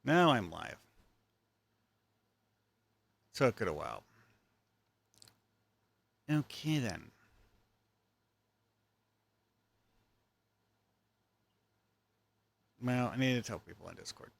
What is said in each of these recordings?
Now I'm live. Took it a while. Okay then. Well, I need to tell people on Discord.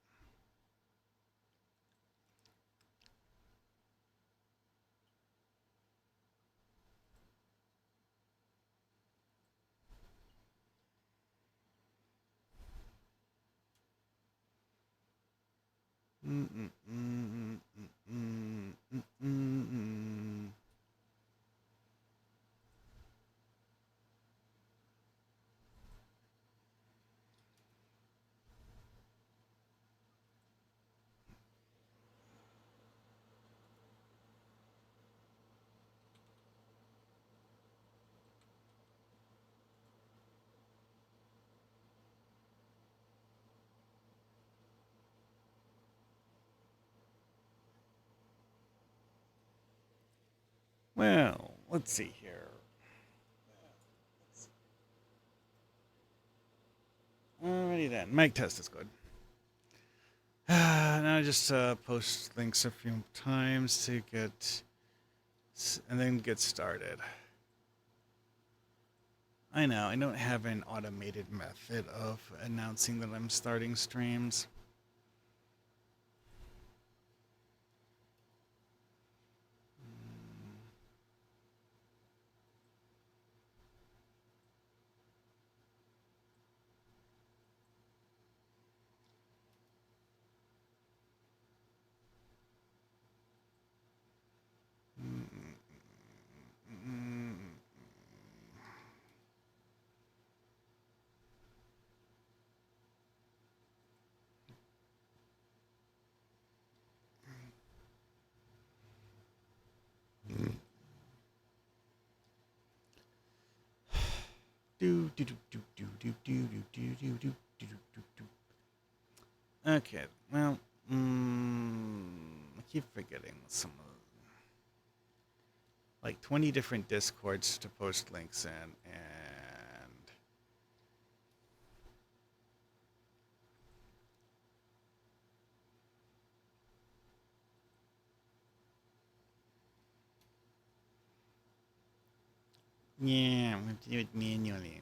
Well, let's see here. Alrighty then. Mic test is good. Now I just post links a few times to get, and then get started. I know, I don't have an automated method of announcing that I'm starting streams. Okay, well, I keep forgetting some of like 20 different discords to post links in, and yeah, I'm going to do it manually.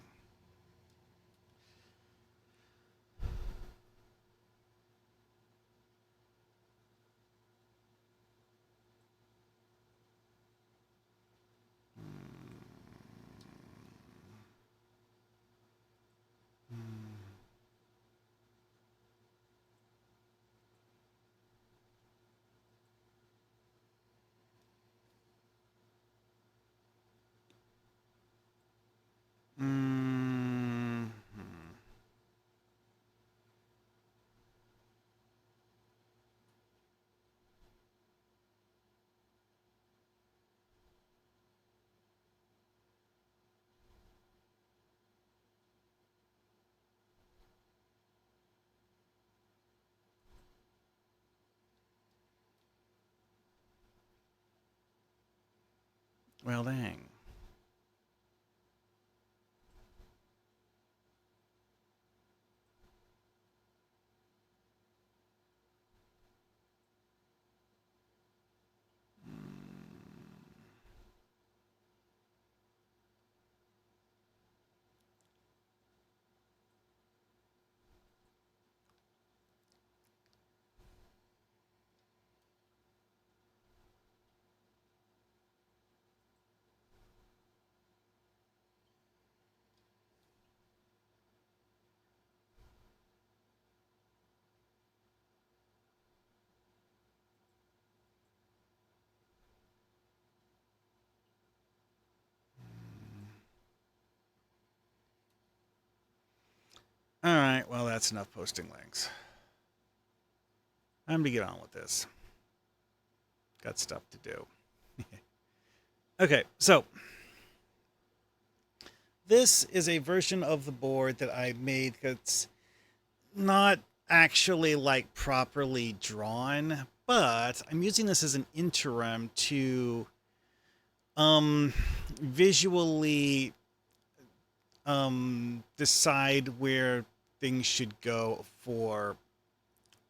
Mm-hmm. Well, dang. All right, well, that's enough posting links. Time to get on with this. Got stuff to do. Okay, so this is a version of the board that I made that's not actually like properly drawn, but I'm using this as an interim to visually decide where things should go for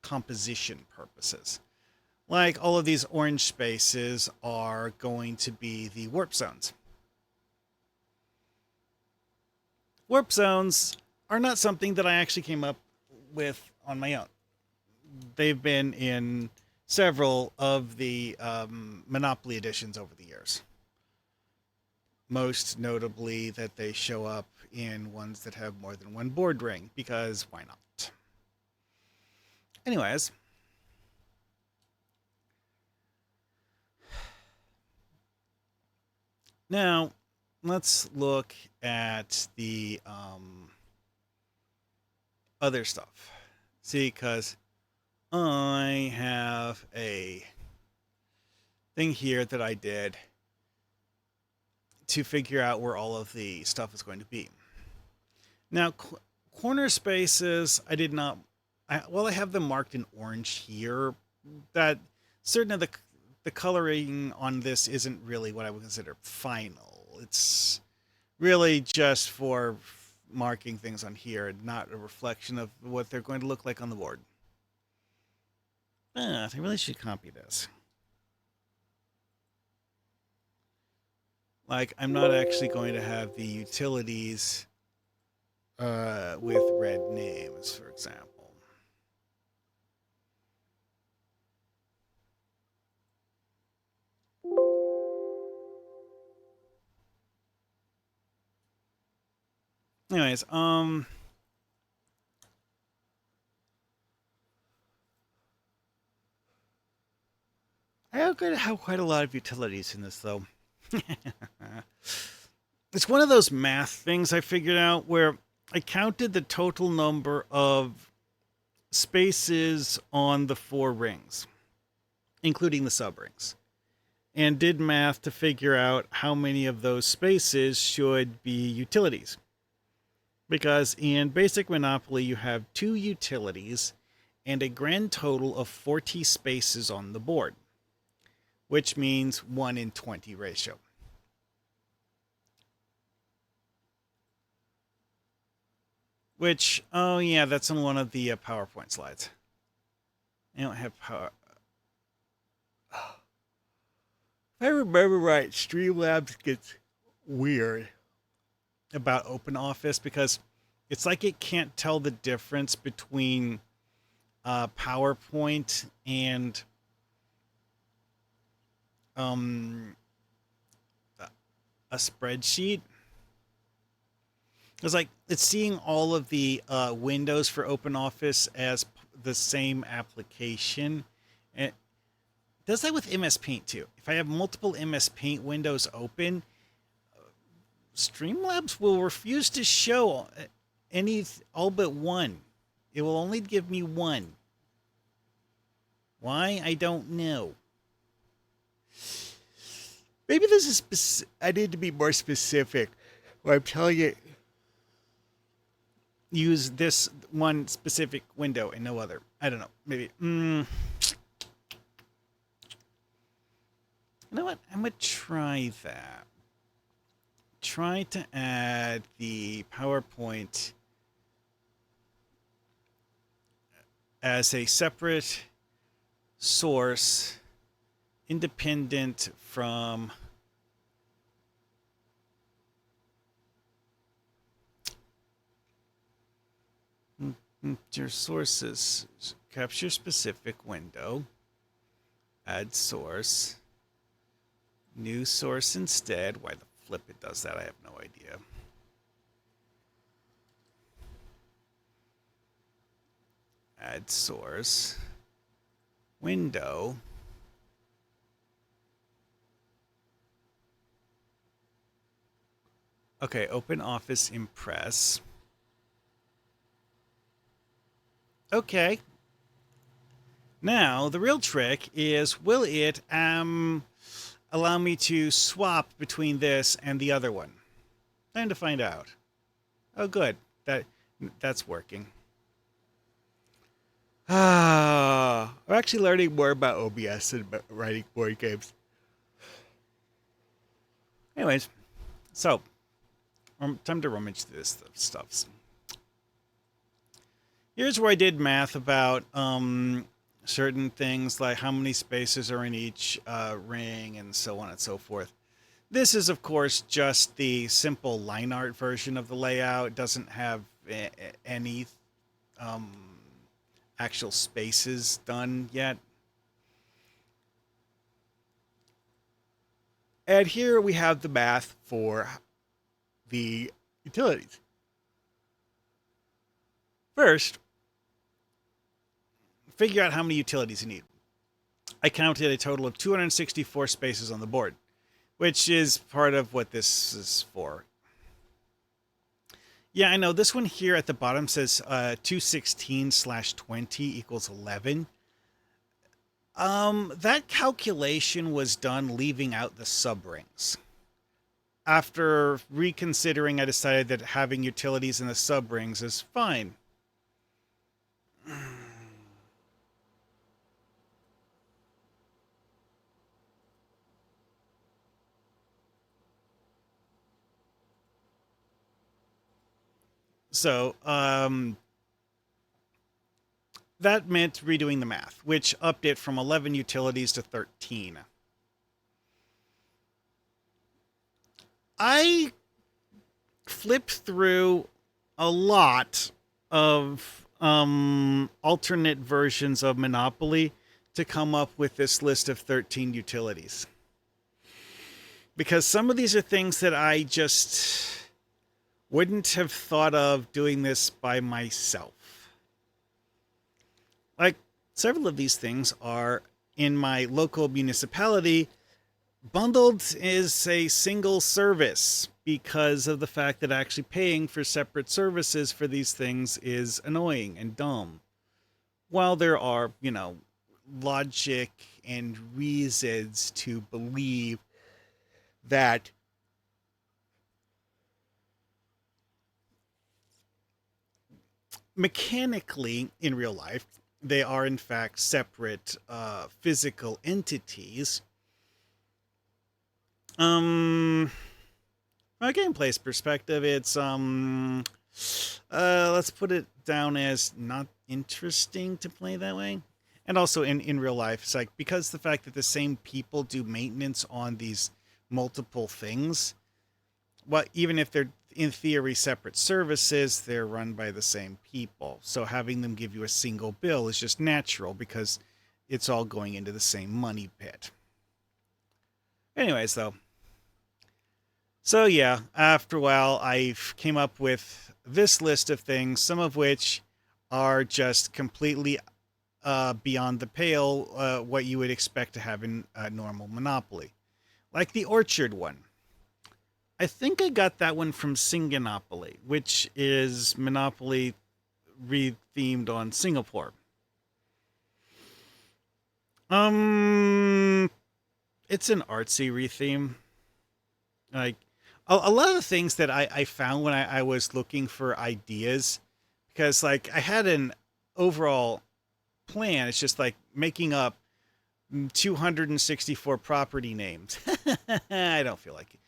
composition purposes. Like all of these orange spaces are going to be the warp zones. Warp zones are not something that I actually came up with on my own. They've been in several of the Monopoly editions over the years. Most notably that they show up in ones that have more than one board ring, because why not? Anyways, now let's look at the other stuff. See, because I have a thing here that I did to figure out where all of the stuff is going to be. Now, corner spaces, I did not. I have them marked in orange here. That certain of the coloring on this isn't really what I would consider final. It's really just for marking things on here, not a reflection of what they're going to look like on the board. I really should copy this. Like, I'm not actually going to have the utilities with red names, for example. Anyways, I have quite a lot of utilities in this, though. It's one of those math things I figured out where I counted the total number of spaces on the 4 rings, including the sub-rings, and did math to figure out how many of those spaces should be utilities. Because in Basic Monopoly, you have 2 utilities and a grand total of 40 spaces on the board, which means 1 in 20 ratio. Which, oh yeah, that's on one of the PowerPoint slides. I don't have power. If I remember right, Streamlabs gets weird about OpenOffice because it's like it can't tell the difference between PowerPoint and a spreadsheet. It's like it's seeing all of the windows for OpenOffice as the same application. And it does that with MS Paint too. If I have multiple MS Paint windows open, Streamlabs will refuse to show all but one. It will only give me one. Why? I don't know. Maybe this is I need to be more specific. When I'm telling it, use this one specific window and no other. I don't know. Maybe. You know what? I'm going to try that. Try to add the PowerPoint as a separate source, independent from your sources. Capture specific window, add source, new source instead. Why the flip it does that, I have no idea. Add source, window, okay, open Office Impress. Okay. Now, the real trick is, will it allow me to swap between this and the other one? Time to find out. Oh, good. That's working. I'm actually learning more about OBS and about writing board games. Anyways, so time to rummage through this stuff. Here's where I did math about certain things like how many spaces are in each ring and so on and so forth. This is, of course, just the simple line art version of the layout. It doesn't have any um, actual spaces done yet. And here we have the math for the utilities. First, figure out how many utilities you need. I counted a total of 264 spaces on the board, which is part of what this is for. Yeah, I know this one here at the bottom says 216/20 equals 11. That calculation was done leaving out the subrings. After reconsidering, I decided that having utilities in the subrings is fine. So, that meant redoing the math, which upped it from 11 utilities to 13. I flipped through a lot of alternate versions of Monopoly to come up with this list of 13 utilities. Because some of these are things that I just wouldn't have thought of doing this by myself. Like, several of these things are in my local municipality. Bundled is a single service because of the fact that actually paying for separate services for these things is annoying and dumb. While there are, logic and reasons to believe that mechanically in real life, they are in fact separate physical entities. From a gameplay's perspective, it's let's put it down as not interesting to play that way. And also in real life, it's like because the fact that the same people do maintenance on these multiple things, well, even if they're in theory separate services, they're run by the same people. So having them give you a single bill is just natural because it's all going into the same money pit. Anyways, though. So yeah, after a while, I came up with this list of things, some of which are just completely beyond the pale, what you would expect to have in normal Monopoly. Like the Orchard one. I think I got that one from Gigaopoly, which is Monopoly rethemed on Singapore. It's an artsy retheme. Like a lot of the things that I found when I was looking for ideas, because like I had an overall plan. It's just like making up 264 property names. I don't feel like it.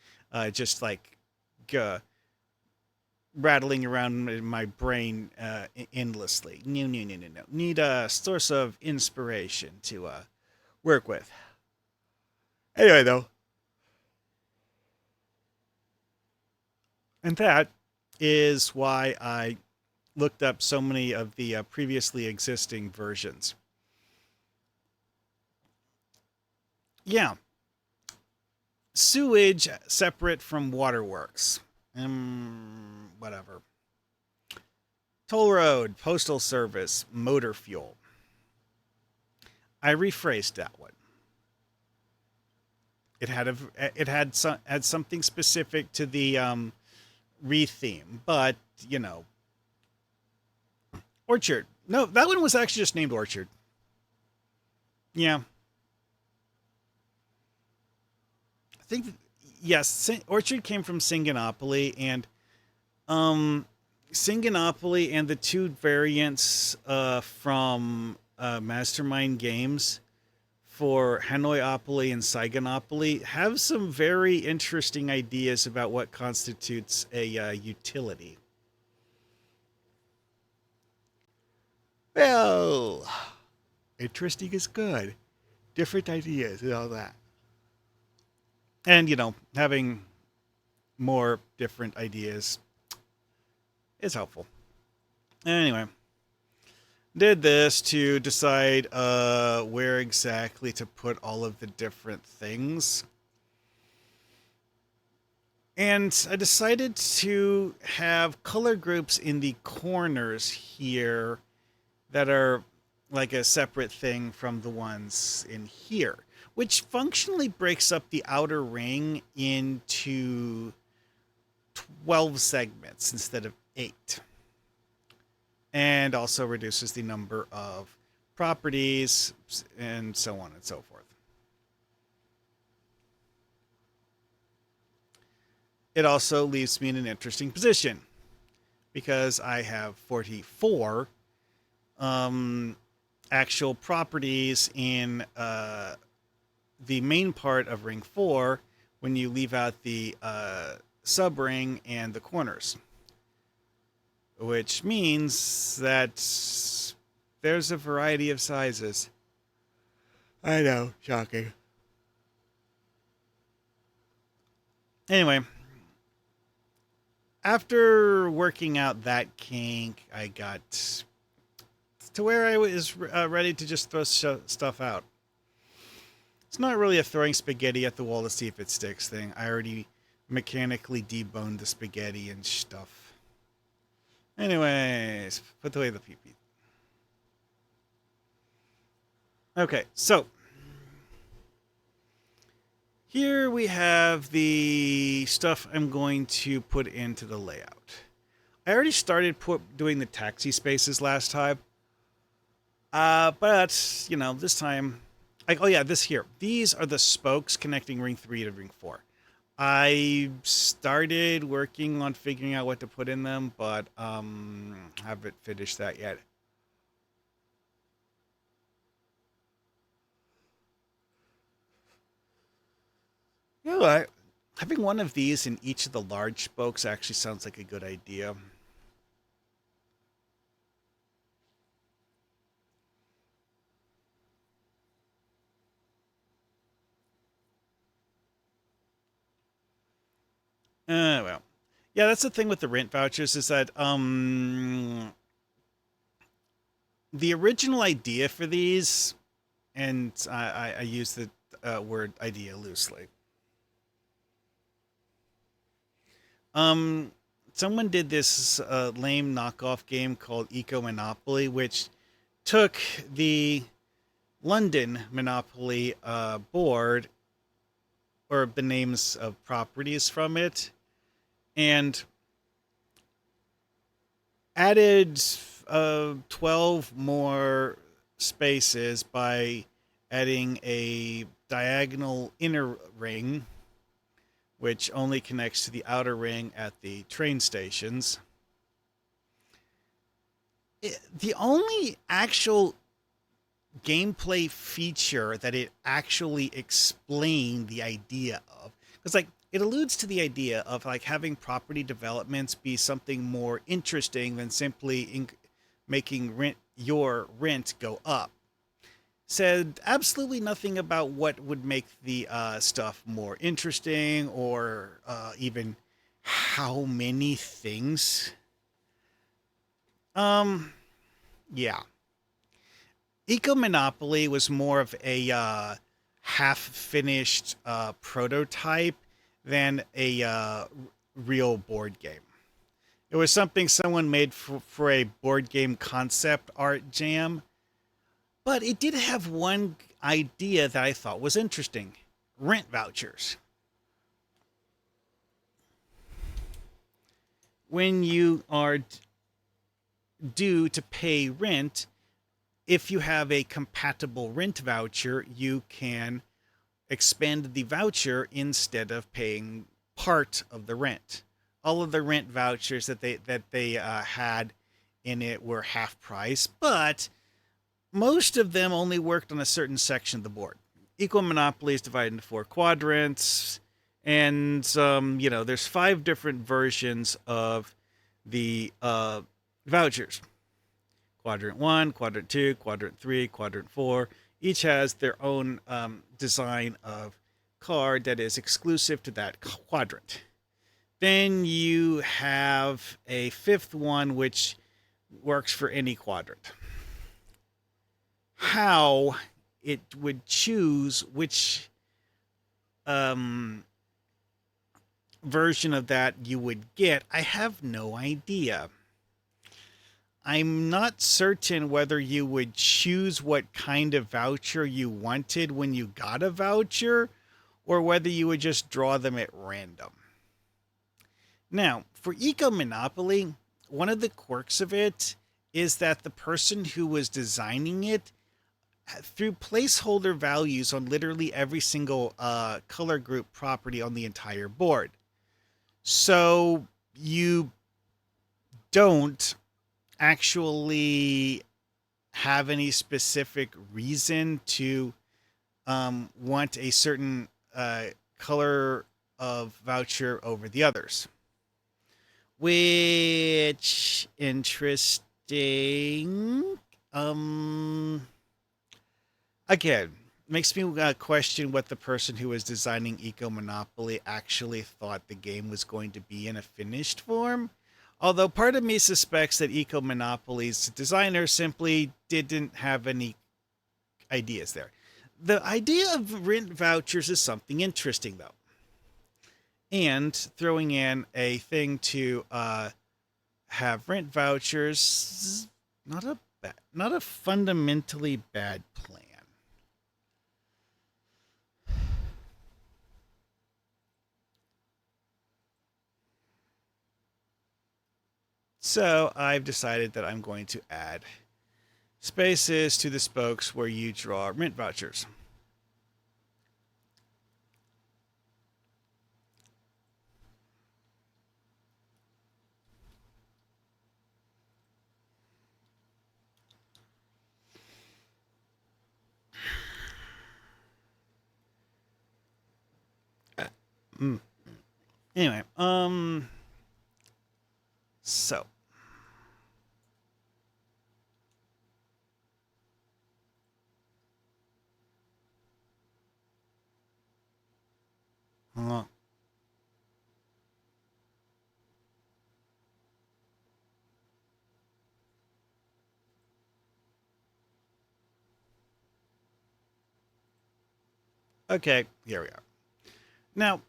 Just like rattling around in my brain endlessly. No. Need a source of inspiration to work with. Anyway, though. And that is why I looked up so many of the previously existing versions. Yeah. Sewage separate from waterworks. Whatever. Toll road, postal service, motor fuel. I rephrased that one. It had something specific to the retheme, but Orchard. No, that one was actually just named Orchard. Yeah. I think yes, Orchard came from Gigaopoly, and Gigaopoly and the two variants from Mastermind Games for Hanoiopoly and Saigonopoly have some very interesting ideas about what constitutes a utility. Well, interesting is good. Different ideas and all that. And, having more different ideas is helpful. Anyway, did this to decide where exactly to put all of the different things. And I decided to have color groups in the corners here that are like a separate thing from the ones in here, which functionally breaks up the outer ring into 12 segments instead of 8. And also reduces the number of properties and so on and so forth. It also leaves me in an interesting position because I have 44 actual properties in the main part of ring 4 when you leave out the sub ring and the corners, which means that there's a variety of sizes. I know, shocking. Anyway, after working out that kink, I got to where I was ready to just throw stuff out. It's not really a throwing spaghetti at the wall to see if it sticks thing. I already mechanically deboned the spaghetti and stuff. Anyways, put away the pee-pee. Okay, so here we have the stuff I'm going to put into the layout. I already started doing the taxi spaces last time. But, this time... this here. These are the spokes connecting ring 3 to ring 4. I started working on figuring out what to put in them, but haven't finished that yet. You know what? Having one of these in each of the large spokes actually sounds like a good idea. Well. Yeah, that's the thing with the rent vouchers is that the original idea for these, and I use the word idea loosely. Someone did this lame knockoff game called Eco Monopoly, which took the London Monopoly board or the names of properties from it and added 12 more spaces by adding a diagonal inner ring, which only connects to the outer ring at the train stations. The only actual gameplay feature that it actually explained the idea of, because it alludes to the idea of having property developments be something more interesting than simply making your rent go up. Said absolutely nothing about what would make the stuff more interesting or even how many things. Yeah. Eco Monopoly was more of a half-finished prototype than a real board game. It was something someone made for a board game concept art jam, but it did have one idea that I thought was interesting: rent vouchers. When you are due to pay rent, if you have a compatible rent voucher, you can expend the voucher instead of paying part of the rent. All of the rent vouchers that they had in it were half price, but most of them only worked on a certain section of the board. Eco Monopoly is divided into 4 quadrants, and there's 5 different versions of the vouchers. Quadrant 1, Quadrant 2, Quadrant 3, Quadrant 4. Each has their own design of card that is exclusive to that quadrant. Then you have a fifth one which works for any quadrant. How it would choose which version of that you would get, I have no idea. I'm not certain whether you would choose what kind of voucher you wanted when you got a voucher, or whether you would just draw them at random. Now, for Eco Monopoly, one of the quirks of it is that the person who was designing it threw placeholder values on literally every single color group property on the entire board. So you don't actually have any specific reason to want a certain color of voucher over the others. Which, interesting. Again, makes me question what the person who was designing Eco Monopoly actually thought the game was going to be in a finished form. Although part of me suspects that Eco Monopoly's designer simply didn't have any ideas there. The idea of rent vouchers is something interesting, though. And throwing in a thing to have rent vouchers, not a fundamentally bad plan. So I've decided that I'm going to add spaces to the spokes where you draw rent vouchers. Anyway, so okay, here we are. Now,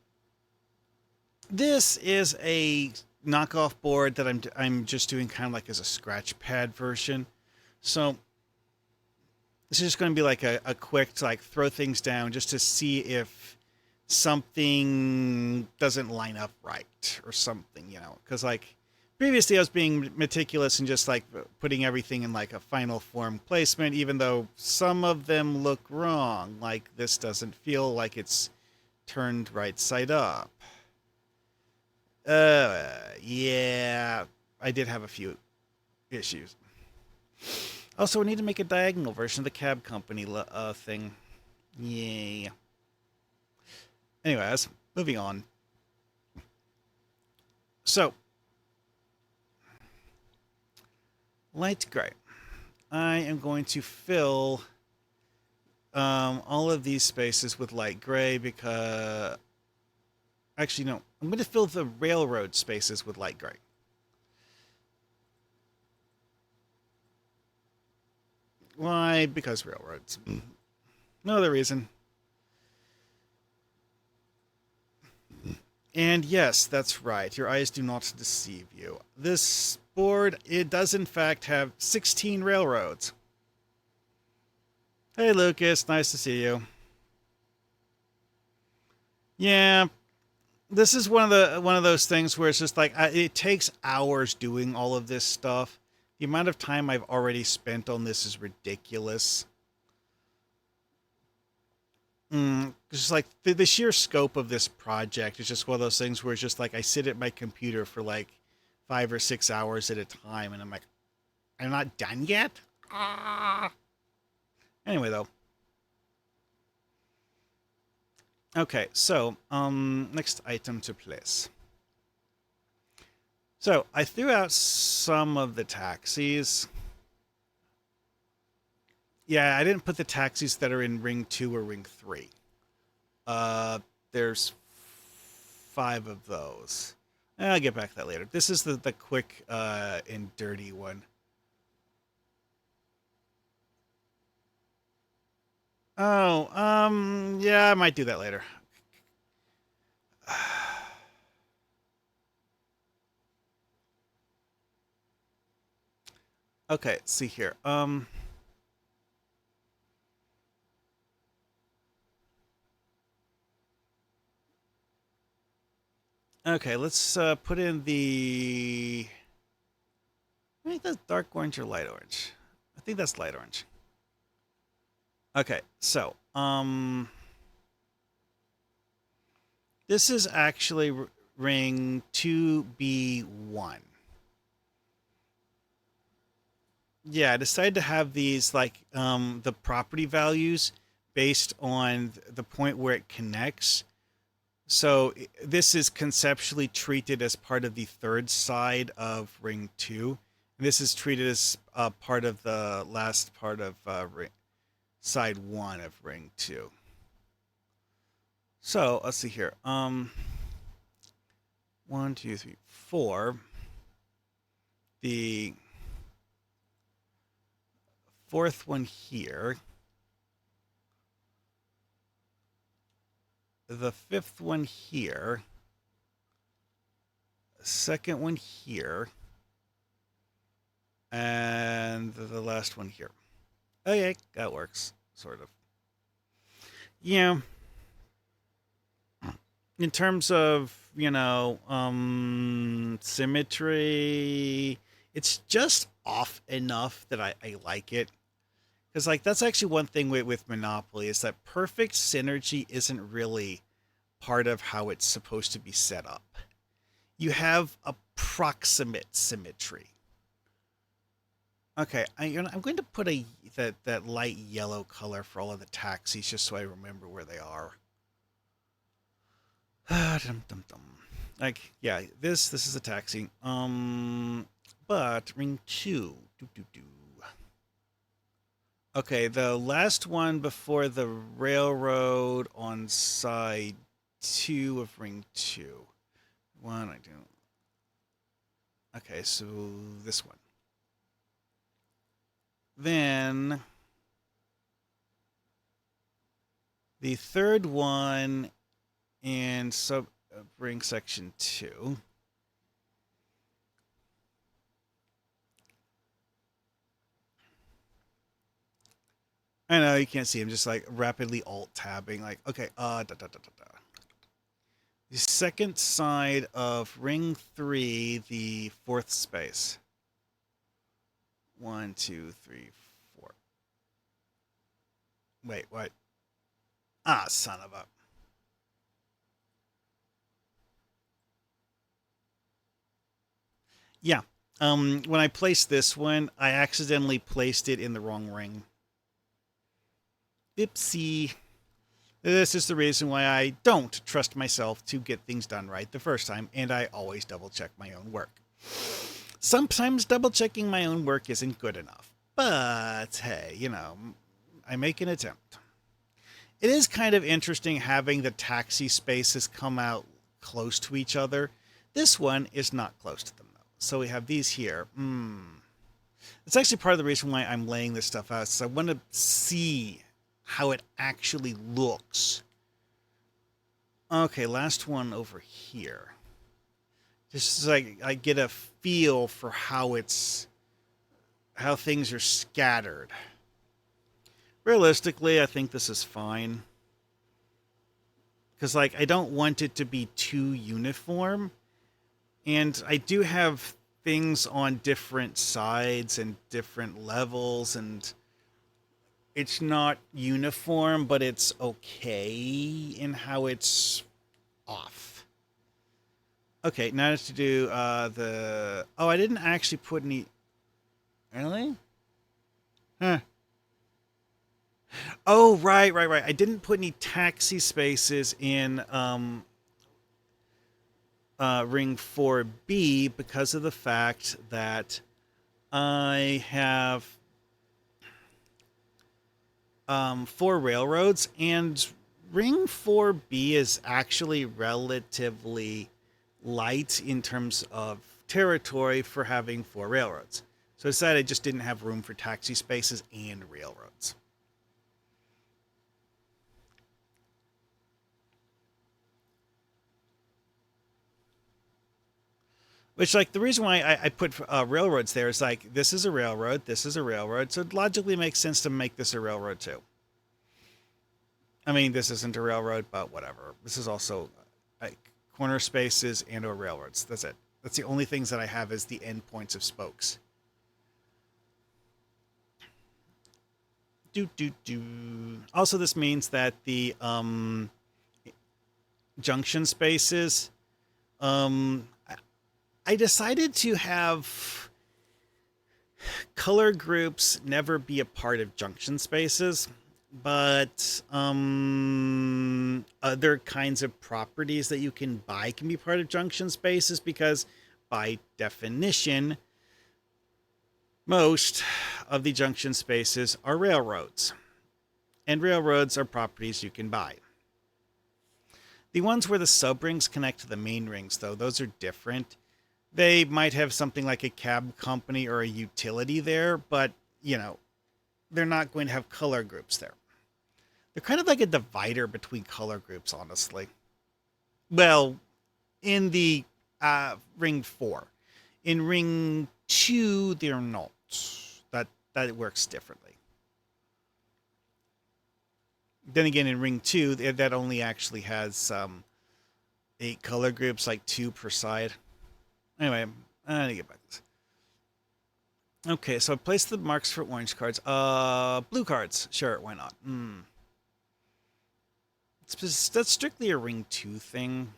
this is a knockoff board that I'm just doing kind of like as a scratch pad version. So this is just going to be like a quick to like throw things down just to see if something doesn't line up right or something, because like previously I was being meticulous and just like putting everything in like a final form placement, even though some of them look wrong. Like this doesn't feel like it's turned right side up. Yeah, I did have a few issues. Also, we need to make a diagonal version of the cab company thing. Yay. Anyways, moving on. So, light gray. I am going to fill all of these spaces with light gray because... Actually, no. I'm going to fill the railroad spaces with light gray. Why? Because railroads. No other reason. And yes, that's right. Your eyes do not deceive you. This board, it does in fact have 16 railroads. Hey, Lucas. Nice to see you. Yeah, this is one of those things where it's just like it takes hours doing all of this stuff. The amount of time I've already spent on this is ridiculous. It's just like the sheer scope of this project is just one of those things where it's just like I sit at my computer for like 5 or 6 hours at a time, and I'm like, I'm not done yet. Anyway, though. Okay, so next item to place. So I threw out some of the taxis. Yeah, I didn't put the taxis that are in ring 2 or ring 3. Uh, there's 5 of those. I'll get back to that later. This is the quick and dirty one. Oh, yeah, I might do that later. Okay, let's see here. Okay, let's put in the. I think that's dark orange or light orange. I think that's light orange. Okay, so this is actually ring 2B1. Yeah, I decided to have these like the property values based on the point where it connects. So this is conceptually treated as part of the third side of ring 2. This is treated as part of the last part of side 1 of ring 2. So let's see here. One, two, three, four. The fourth one here. The fifth one here. Second one here. And the last one here. Okay, that works, sort of. Yeah. In terms of, symmetry, it's just off enough that I like it. Because, like, that's actually one thing with Monopoly is that perfect synergy isn't really part of how it's supposed to be set up. You have approximate symmetry. Okay, I'm going to put that light yellow color for all of the taxis just so I remember where they are. Dum, dum, dum. Like, yeah, this is a taxi. But ring 2. Doo, doo, doo. Okay, the last one before the railroad on side 2 of ring 2. One, I do. Okay, so this one. Then the third one in sub ring section 2. I know you can't see. I'm just like rapidly alt tabbing. Like, okay, da, da, da, da, da. The second side of ring 3, the fourth space. One, two, three, four. Wait, what? Ah, son of a. Yeah. When I placed this one, I accidentally placed it in the wrong ring. Oopsie. This is the reason why I don't trust myself to get things done right the first time, and I always double check my own work. Sometimes double checking my own work isn't good enough, but hey, I make an attempt. It is kind of interesting having the taxi spaces come out close to each other. This one is not close to them, though. So we have these here. It's actually part of the reason why I'm laying this stuff out, so I want to see how it actually looks. Okay, last one over here. Just so I get a feel for how things are scattered. Realistically, I think this is fine. Because, like, I don't want it to be too uniform. And I do have things on different sides and different levels, and it's not uniform, but it's okay in how it's off. Okay, now to do the... Oh, I didn't actually put any... Really? Huh. Oh, right. I didn't put any taxi spaces in ring 4B because of the fact that I have for railroads, and Ring 4B is actually relatively light in terms of territory for having four railroads. So I decided I just didn't have room for taxi spaces and railroads. Which, like, the reason why I put railroads there is like, this is a railroad, this is a railroad, so it logically makes sense to make this a railroad too. I mean, this isn't a railroad, but whatever. This is also like corner spaces and or railroads. That's it. That's the only things that I have as the end points of spokes. Do do do. Also, this means that the junction spaces. I decided to have color groups never be a part of junction spaces, but other kinds of properties that you can buy can be part of junction spaces because, by definition, most of the junction spaces are railroads, and railroads are properties you can buy. The ones where the sub rings connect to the main rings, though, those are different. They might have something like a cab company or a utility there, but, they're not going to have color groups there. They're kind of like a divider between color groups, honestly. Well, in the ring 4. In ring 2, they're not. That works differently. Then again, in ring 2, that only actually has 8 color groups, like 2 per side. Anyway, I need to get back to this. Okay, so I placed the marks for orange cards. Blue cards. Sure, why not? That's strictly a ring 2 thing,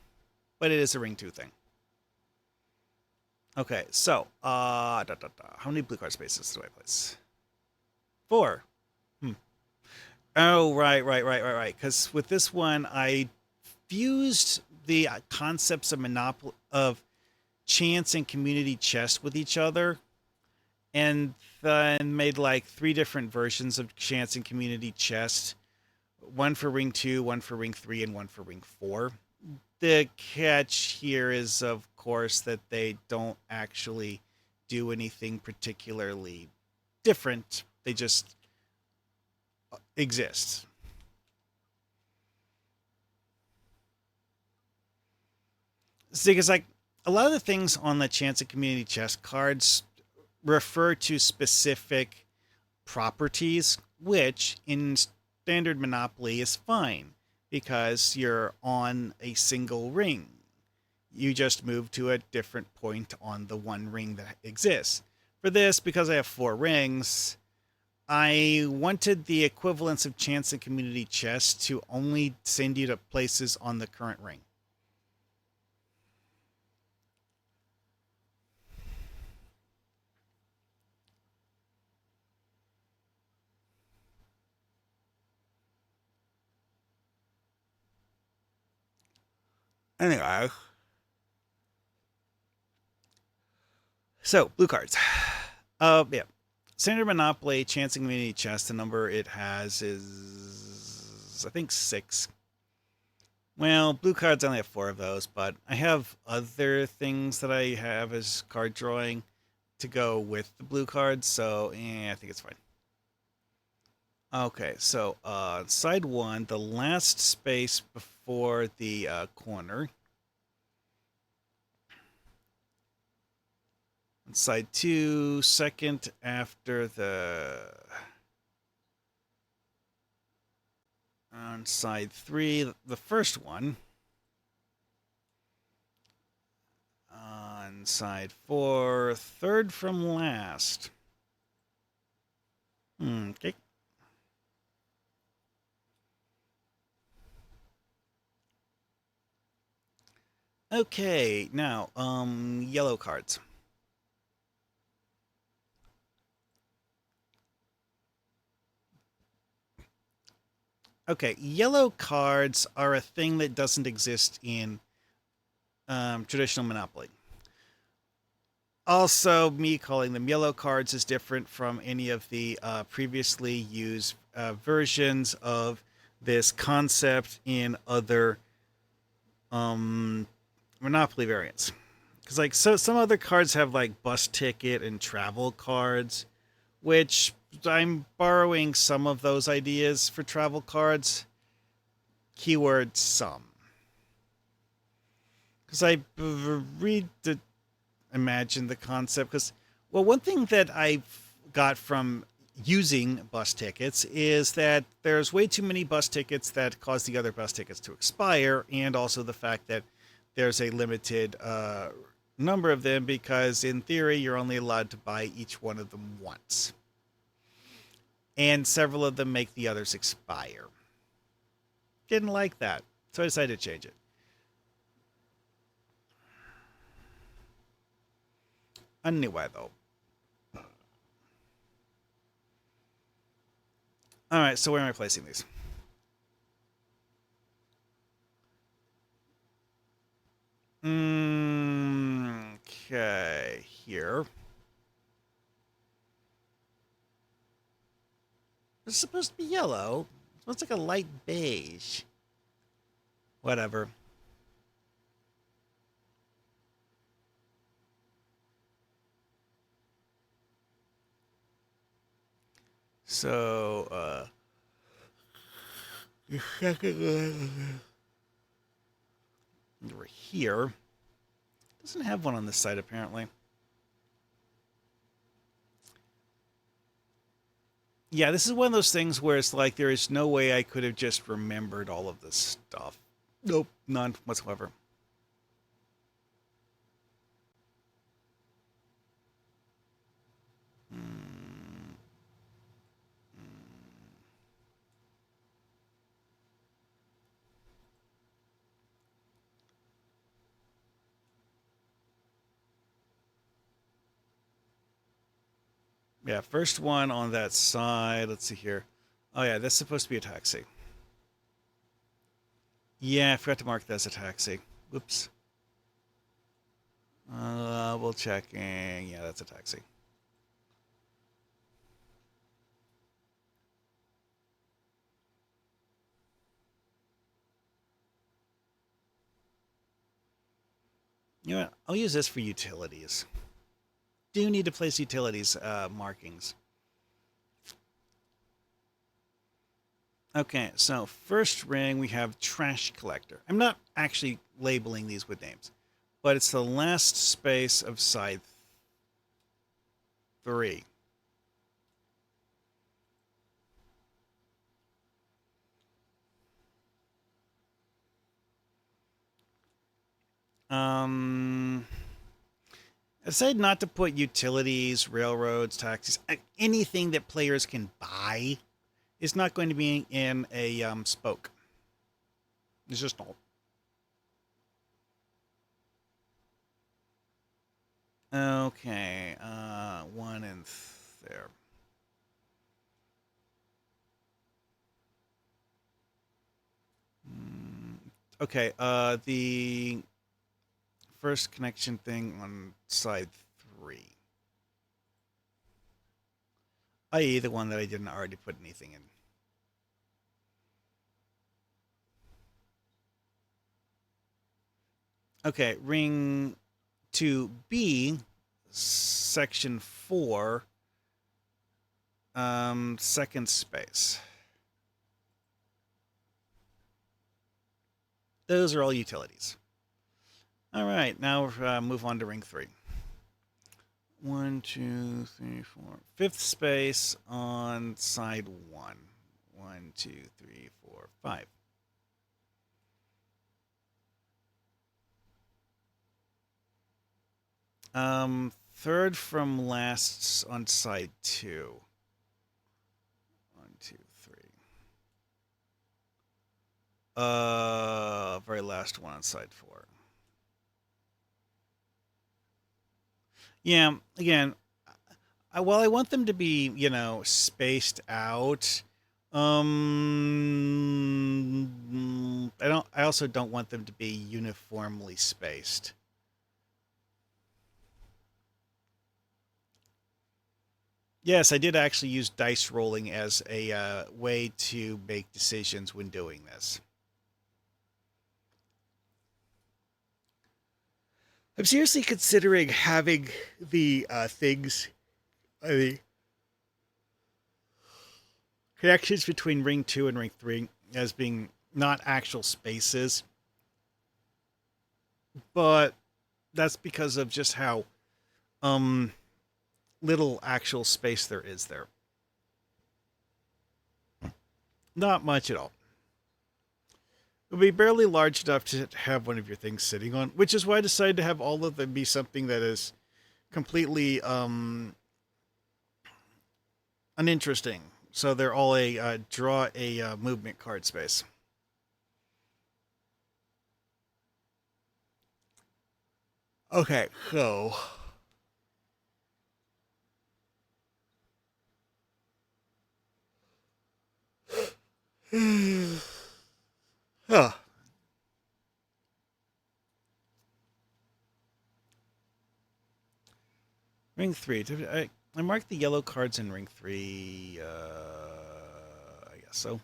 but it is a ring 2 thing. Okay, so, how many blue card spaces do I place? 4. Oh, right. Because with this one, I fused the concepts of monopoly, of chance and community chest with each other, and then made like 3 different versions of chance and community chest. One for ring 2, one for ring 3, and one for ring 4. The catch here is, of course, that they don't actually do anything particularly different. They just exist. See, because like a lot of the things on the chance and community chest cards refer to specific properties, which in standard Monopoly is fine because you're on a single ring. You just move to a different point on the one ring that exists. For this, because I have 4 rings, I wanted the equivalence of chance and community chest to only send you to places on the current ring. Anyway, so blue cards. Yeah. Standard Monopoly, Chance and Community Chest, the number it has is, I think, 6. Well, blue cards only have 4 of those, but I have other things that I have as card drawing to go with the blue cards, so I think it's fine. Okay, so side 1, the last space before the corner. Side 2, second after the... On side 3, the first one. On side 4, third from last. Okay. Okay, now, yellow cards. Okay, yellow cards are a thing that doesn't exist in traditional Monopoly. Also, me calling them yellow cards is different from any of the previously used versions of this concept in other um, Monopoly variants. Because like so, some other cards have like bus ticket and travel cards, which I'm borrowing some of those ideas for travel cards. Keyword some. Because I read the imagine the concept. Because well, one thing that I got from using bus tickets is that there's way too many bus tickets that cause the other bus tickets to expire, and also the fact that there's a limited number of them because in theory you're only allowed to buy each one of them once, and several of them make the others expire. Didn't like that, so I decided to change it. Anyway, though. All right, so where am I placing these? Okay, here. It's supposed to be yellow. It looks like a light beige. Whatever. So, the second one over here doesn't have one on this side apparently. Yeah, this is one of those things where it's like there is no way I could have just remembered all of this stuff. Nope, none whatsoever. Mm, yeah, first one on that side. Let's see here. Oh yeah, that's supposed to be a taxi. Yeah, I forgot to mark that as a taxi. Whoops. We'll checking. Yeah, that's a taxi. You know what? I'll use this for utilities. Do need to place utilities markings. Okay, so first ring we have trash collector. I'm not actually labeling these with names, but it's the last space of side 3. Um, I decided not to put utilities, railroads, taxis, anything that players can buy is not going to be in a spoke. It's just not. Okay, one in there. Okay, the first connection thing on side 3. I.e. the one that I didn't already put anything in. Okay, ring 2B, section 4, second space. Those are all utilities. All right, now move on to ring 3. 1, 2, 3, 4. Fifth space on side 1. 1, 2, 3, 4, 5. Third from last on side 2. 1, 2, 3. Very last one on side 4. Yeah, again, well, I want them to be, spaced out. I also don't want them to be uniformly spaced. Yes, I did actually use dice rolling as a way to make decisions when doing this. I'm seriously considering having the the connections between Ring 2 and Ring 3 as being not actual spaces, but that's because of just how um little actual space there is there. Not much at all. It would be barely large enough to have one of your things sitting on, which is why I decided to have all of them be something that is completely uninteresting. So they're all a draw a movement card space. Okay, so huh. Ring 3. I marked the yellow cards in Ring 3. I guess so.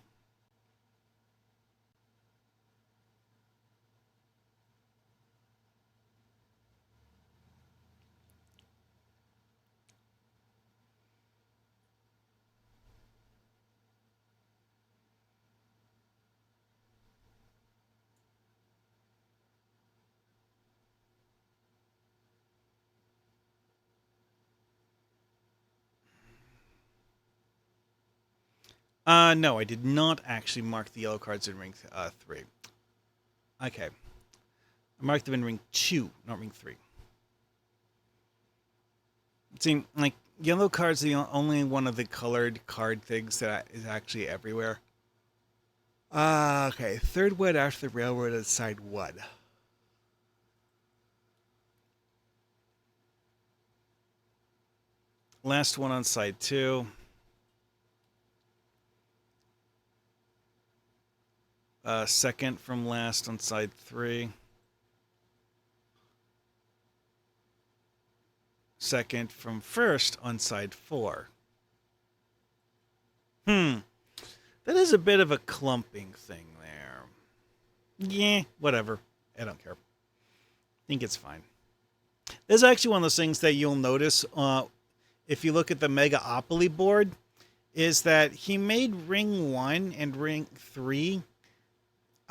No, I did not actually mark the yellow cards in Ring 3. Okay. I marked them in Ring 2, not Ring 3. It seemed like yellow cards are the only one of the colored card things that is actually everywhere. Okay. Third wood after the railroad is side 1. Last one on side 2. Second from last on side 3. Second from first on side 4. That is a bit of a clumping thing there. Yeah, whatever. I don't care. I think it's fine. This is actually one of those things that you'll notice if you look at the Megaopoly board, is that he made Ring 1 and Ring 3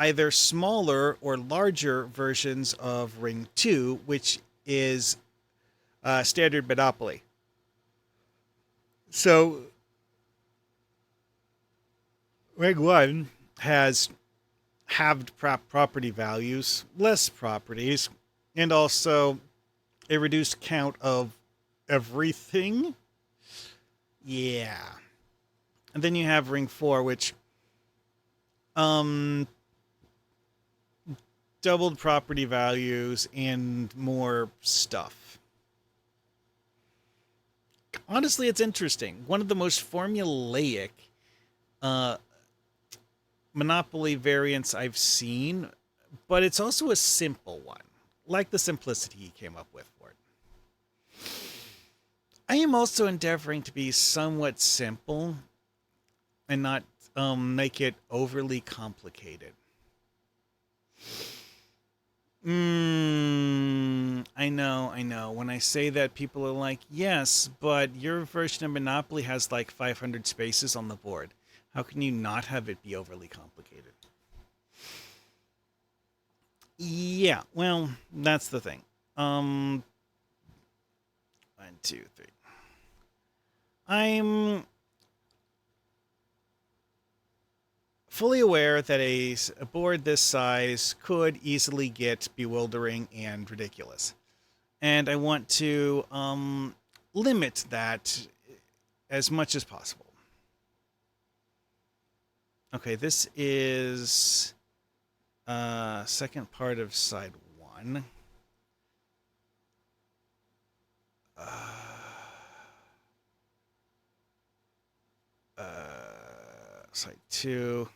either smaller or larger versions of Ring 2, which is standard Monopoly. So Ring 1 has halved property values, less properties, and also a reduced count of everything. Yeah. And then you have Ring 4, which um doubled property values and more stuff. Honestly, it's interesting. One of the most formulaic uh Monopoly variants I've seen, but it's also a simple one. Like the simplicity he came up with for it. I am also endeavoring to be somewhat simple and not make it overly complicated. I know. When I say that, people are like, yes, but your version of Monopoly has like 500 spaces on the board. How can you not have it be overly complicated? Yeah, well, that's the thing. One, two, three. I'm fully aware that a board this size could easily get bewildering and ridiculous. And I want to limit that as much as possible. Okay, this is second part of side 1. Uh, side 2.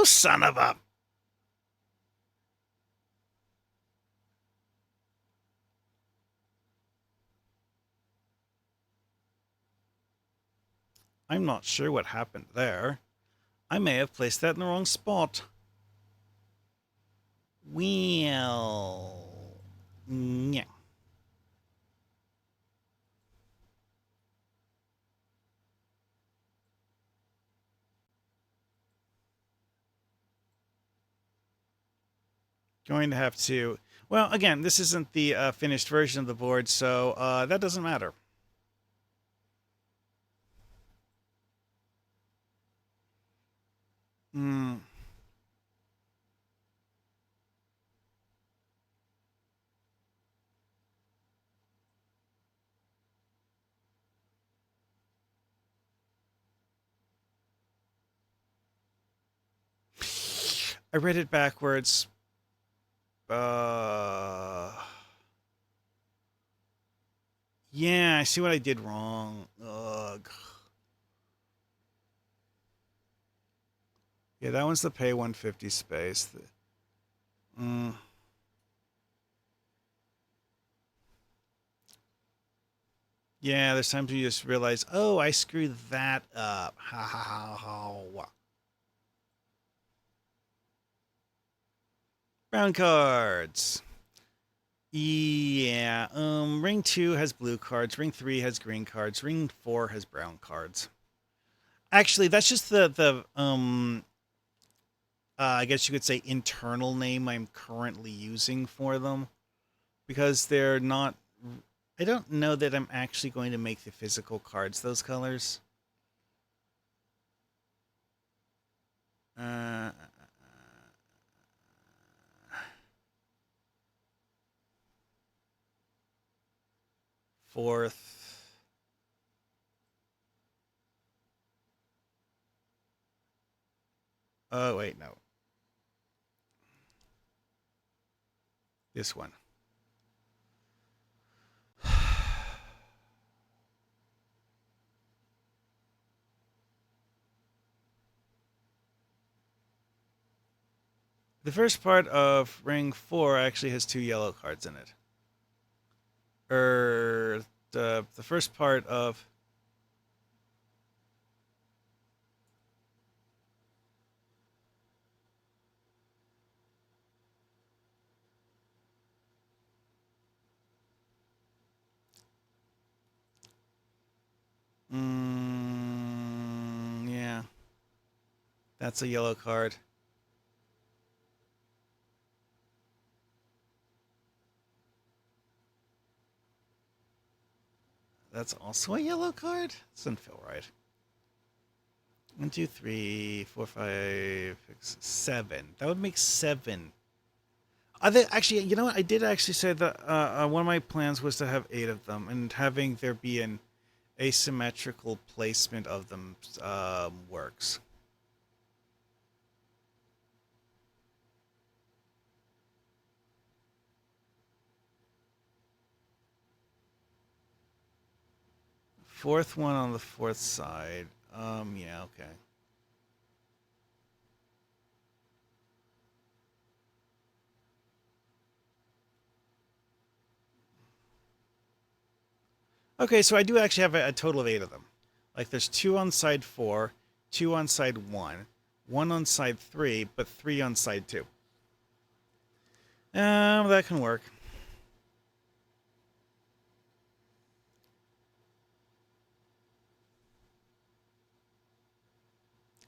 Oh, son of a... I'm not sure what happened there. I may have placed that in the wrong spot. Well... Yeah. Going to have to... Well, again, this isn't the finished version of the board, so that doesn't matter. Hmm. I read it backwards. Uh... Yeah, I see what I did wrong. Ugh. Yeah, that one's the pay 150 space. Mm. Yeah, there's times you just realize, oh, I screwed that up. Ha ha ha ha. Brown cards. Yeah. Ring 2 has blue cards. Ring 3 has green cards. Ring 4 has brown cards. Actually, that's just I guess you could say internal name I'm currently using for them because they're not. I don't know that I'm actually going to make the physical cards those colors. Uh, fourth. Oh wait, no. This one. The first part of Ring 4 actually has 2 yellow cards in it. The first part of yeah, that's a yellow card. That's also a yellow card? Doesn't feel right. 1, 2, 3, 4, 5, 6, 7. That would make 7. Actually, you know what? I did actually say that one of my plans was to have 8 of them, and having there be an asymmetrical placement of them works. Fourth one on the fourth side. Yeah, okay. Okay, so I do actually have a total of 8 of them. Like there's 2 on side 4, 2 on side 1 on side 3, but 3 on side 2. That can work.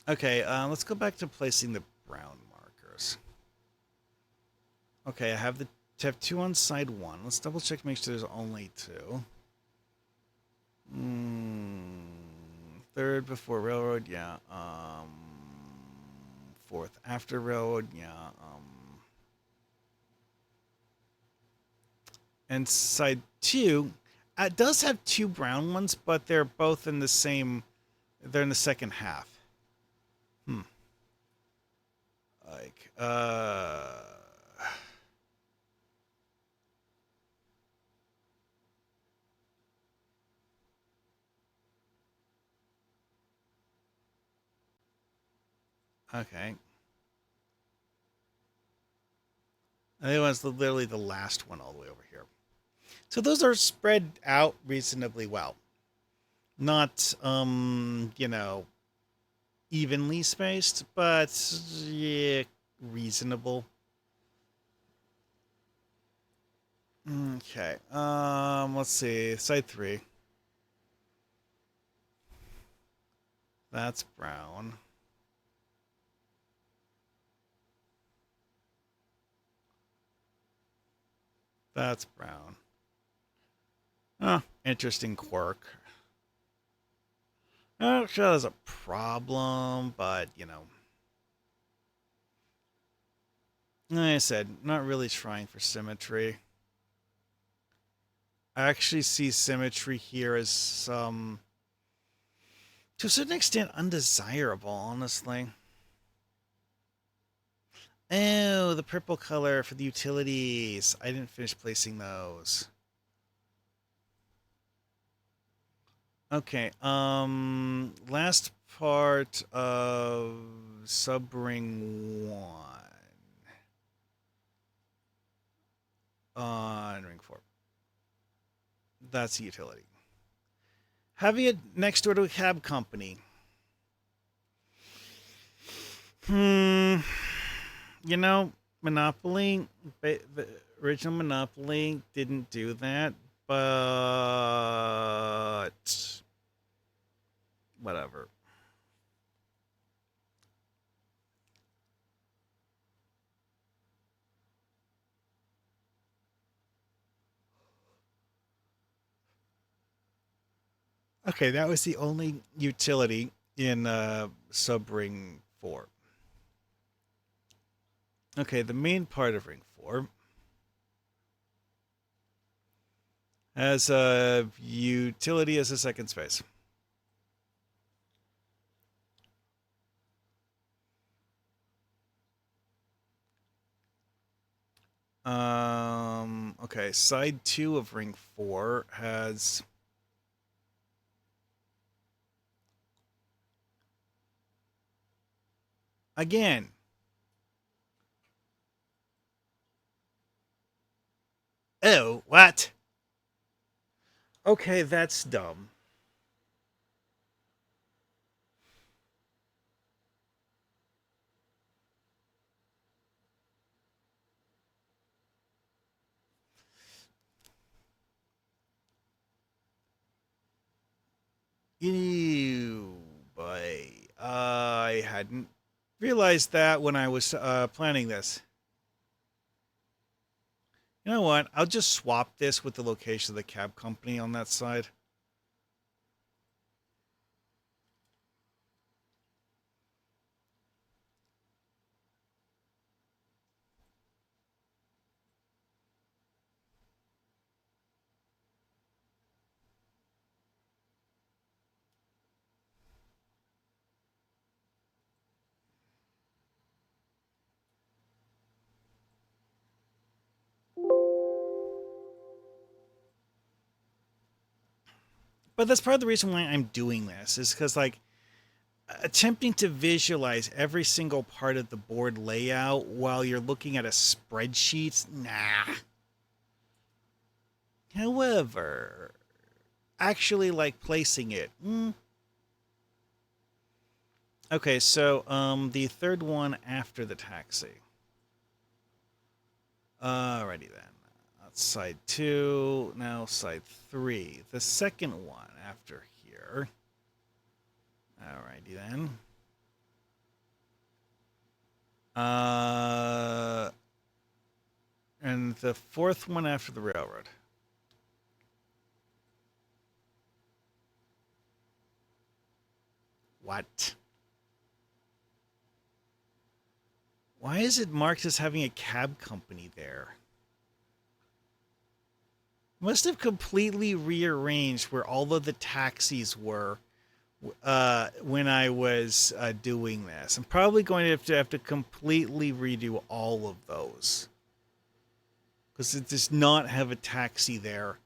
Okay, let's go back to placing the brown markers. Okay, I have 2 on side 1. Let's double check, make sure there's only 2. Third before railroad, yeah. Fourth after railroad, yeah. And side 2, it does have 2 brown ones, but they're both in the same. They're in the second half. Hmm. Like, okay. I think it was literally the last one all the way over here. So those are spread out reasonably well. Not, evenly spaced, but yeah, reasonable. Okay. Let's see. Side 3. That's brown. That's brown. Oh, interesting quirk. Oh, sure, there's a problem, but, like I said, not really trying for symmetry. I actually see symmetry here as, to a certain extent, undesirable, honestly. Oh, the purple color for the utilities. I didn't finish placing those. Okay, last part of subring 1 on ring 4. That's the utility. Having it next door to a cab company. Hmm. Monopoly, the original Monopoly didn't do that, but whatever. Okay, that was the only utility in subring 4. Okay, the main part of ring 4 has a utility as a second space. Okay, side 2 of ring 4 has again. Oh, what? Okay, that's dumb. Ew, boy. I hadn't realized that when I was planning this. You know what? I'll just swap this with the location of the cab company on that side. But that's part of the reason why I'm doing this is because, like, attempting to visualize every single part of the board layout while you're looking at a spreadsheet, nah. However, actually, like, placing it, Okay, so the third one after the taxi. Alrighty then. That's side 2. Now side 3. The second one after here. Alrighty then. And the fourth one after the railroad. What? Why is it marked as having a cab company there? Must have completely rearranged where all of the taxis were when I was doing this. I'm probably going to have to completely redo all of those because it does not have a taxi there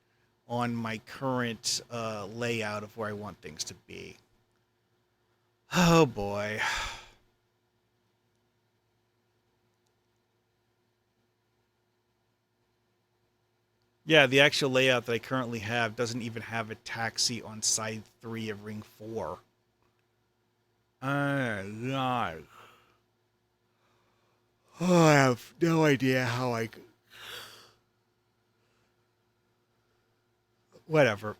on my current layout of where I want things to be. Oh boy. Yeah, the actual layout that I currently have doesn't even have a taxi on side 3 of Ring 4. God. Oh, I have no idea how I. Whatever.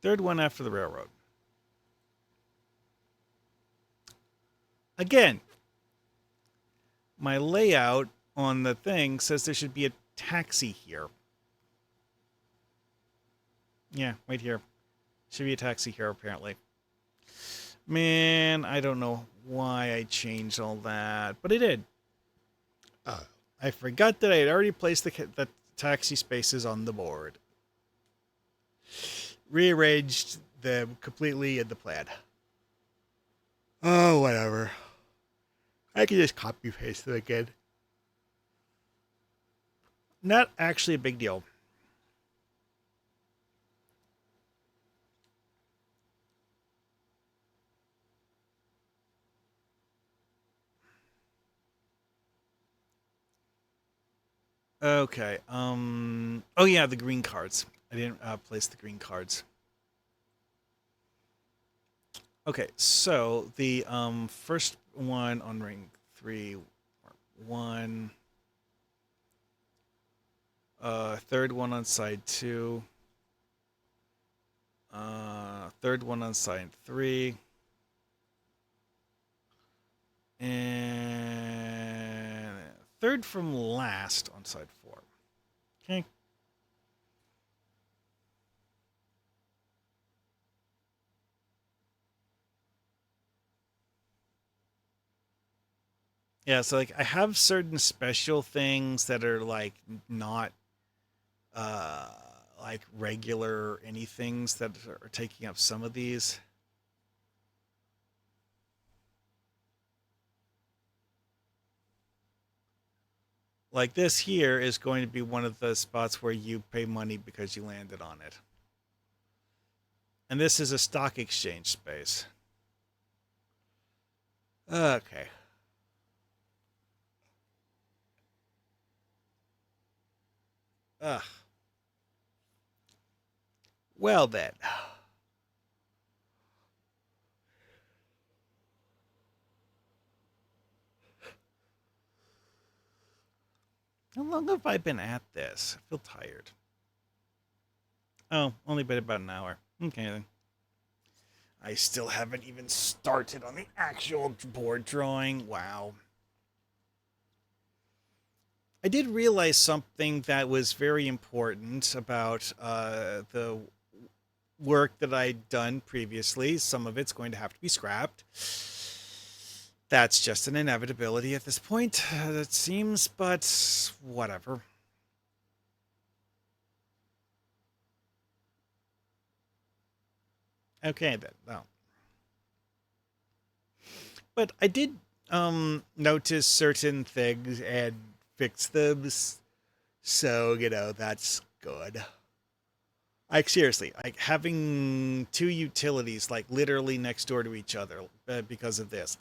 Third one after the railroad. Again, my layout on the thing says there should be a taxi here. Yeah, right here. Should be a taxi here, apparently. Man, I don't know why I changed all that, but I did. I forgot that I had already placed the taxi spaces on the board. Rearranged them completely in the plan. Oh, whatever. I can just copy paste them again. Not actually a big deal. Okay. Oh yeah, the green cards. I didn't place the green cards. Okay, so the first one on ring 3, 1. Third one on side 2. Third one on side 3. And third from last on side 4. Okay. Yeah, so like I have certain special things that are like not uh like regular anythings that are taking up some of these. Like this here is going to be one of the spots where you pay money because you landed on it. And this is a stock exchange space. Okay. Ugh. Well then. How long have I been at this? I feel tired. Oh, only been about an hour. Okay then. I still haven't even started on the actual board drawing. Wow. I did realize something that was very important about the work that I'd done previously. Some of it's going to have to be scrapped. That's just an inevitability at this point, it seems, but whatever. Okay, then. No. But I did notice certain things and fix them. So, that's good. Like seriously, like having two utilities like literally next door to each other because of this.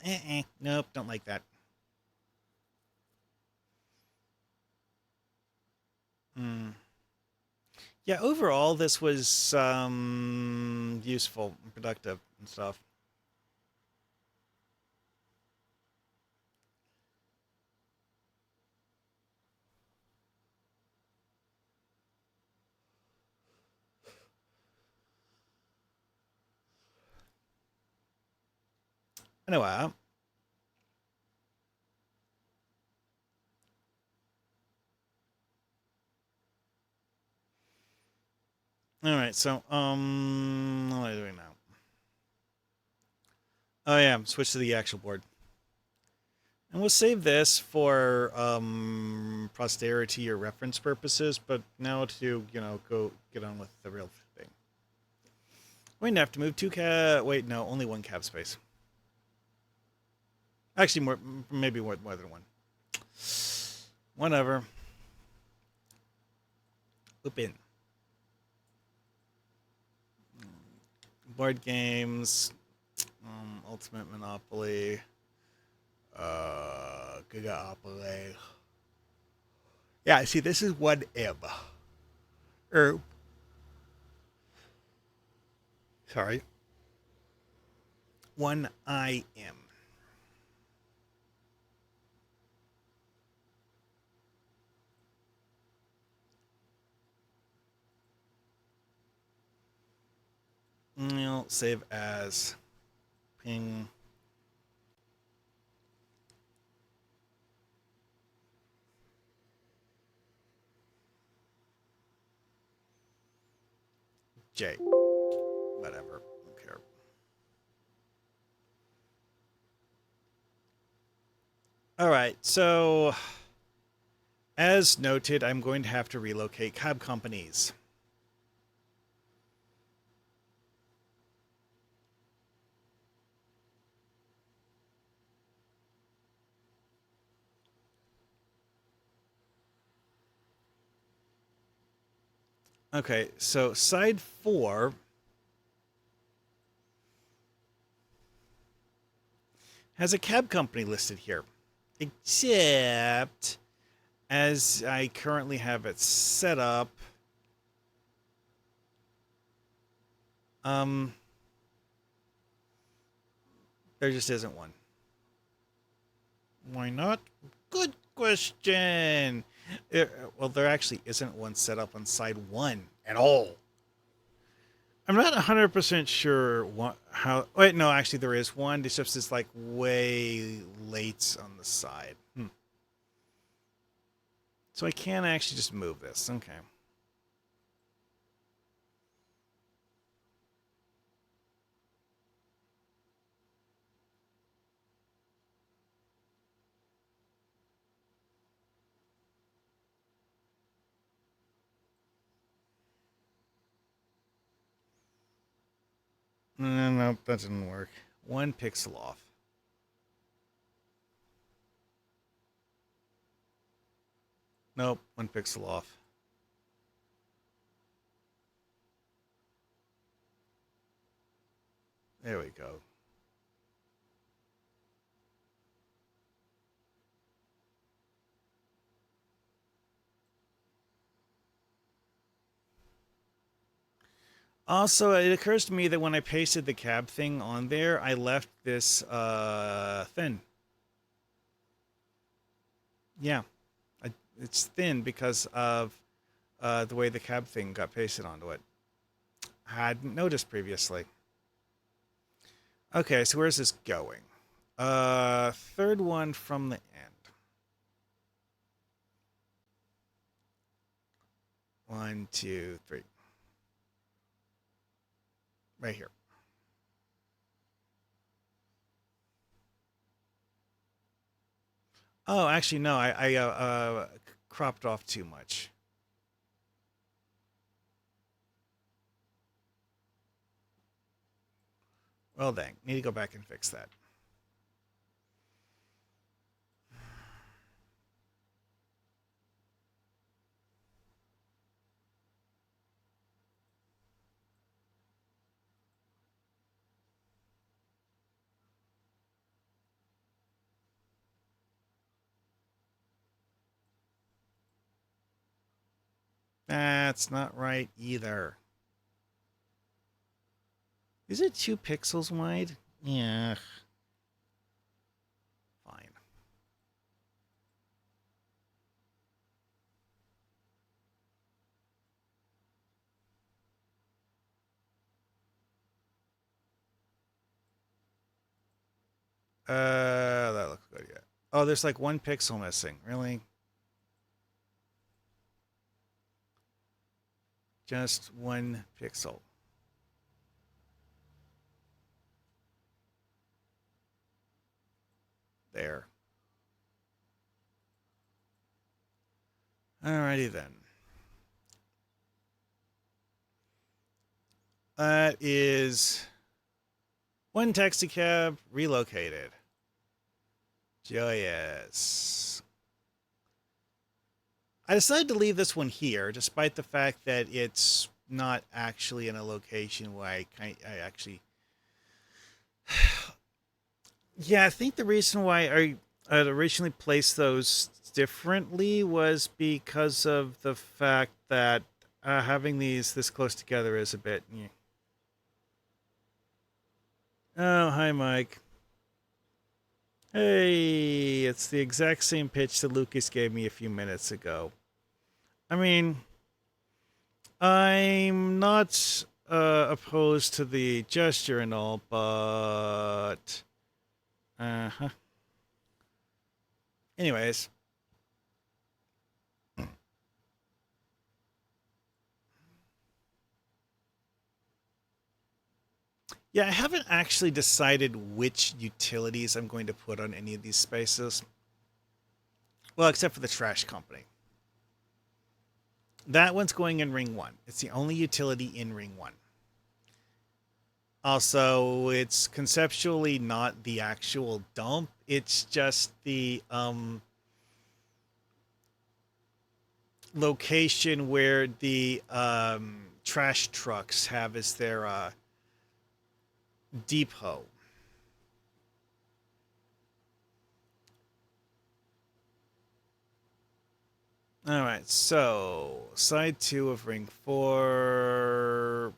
Nope, don't like that. Mm. Yeah, overall this was useful, and productive, and stuff. Anyway, all right. So what am I doing now? Oh yeah, switch to the actual board. And we'll save this for posterity or reference purposes, but now to, go get on with the real thing. We're going to have to move two cab. Wait, no, only one cab space. Actually, maybe more than one. Whatever. Loop in. Board games. Ultimate Monopoly. Gigaopoly. Yeah, see, this is 1M. Or, sorry, 1IM. I'll save as ping J. Whatever. Don't care. All right. So, as noted, I'm going to have to relocate cab companies. Okay, so side 4 has a cab company listed here. Except, as I currently have it set up, um, there just isn't one. Why not? Good question. Well, there actually isn't one set up on side 1 at all. I'm not 100% sure how. Wait, no, actually, there is one. It's just like way late on the side. So I can actually just move this. Okay. No, that didn't work. 1 pixel off. Nope, 1 pixel off. There we go. Also, it occurs to me that when I pasted the cab thing on there, I left this thin. Yeah, it's thin because of the way the cab thing got pasted onto it. I hadn't noticed previously. Okay, so where's this going? Third one from the end. 1, 2, 3. Right here. Oh, actually, no. I cropped off too much. Well, dang. Need to go back and fix that. That's not right either. Is it 2 pixels wide? Yeah. Fine. That looks good, yeah. Oh, there's like 1 pixel missing. Really? Just 1 pixel. There. Alrighty then. That is one taxi cab relocated. Joyous. I decided to leave this one here, despite the fact that it's not actually in a location where I actually. Yeah, I think the reason why I originally placed those differently was because of the fact that having these this close together is a bit. Oh, hi, Mike. Hey, it's the exact same pitch that Lucas gave me a few minutes ago. I mean, I'm not opposed to the gesture and all, but huh. Anyways, yeah, I haven't actually decided which utilities I'm going to put on any of these spaces. Well, except for the trash company. That one's going in ring one. It's the only utility in ring one. Also, it's conceptually not the actual dump. It's just the location where the trash trucks have as their depot. All right, so side two of ring four.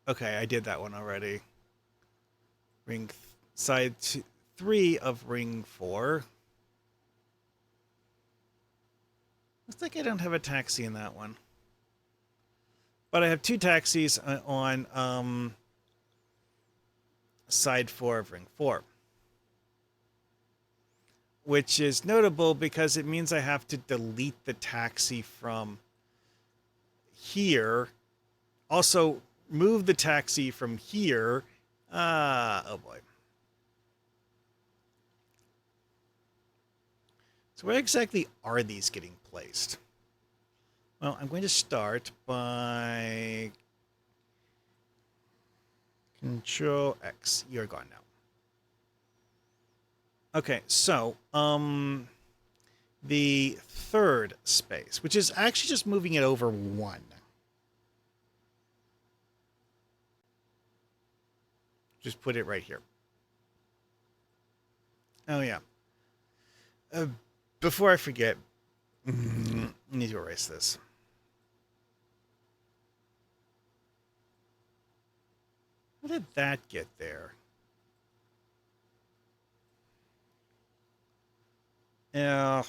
Okay, I did that one already. Side two, three of ring four. Looks like I don't have a taxi in that one, but I have two taxis on side four of ring four, which is notable because it means I have to delete the taxi from here. Also, move the taxi from here. Oh boy. So where exactly are these getting placed? Well, I'm going to start by Control X. You're gone now. Okay, so the third space, which is actually just moving it over one. Just put it right here. Oh yeah. Uh, Before I forget, I need to erase this. How did that get there? Yeah.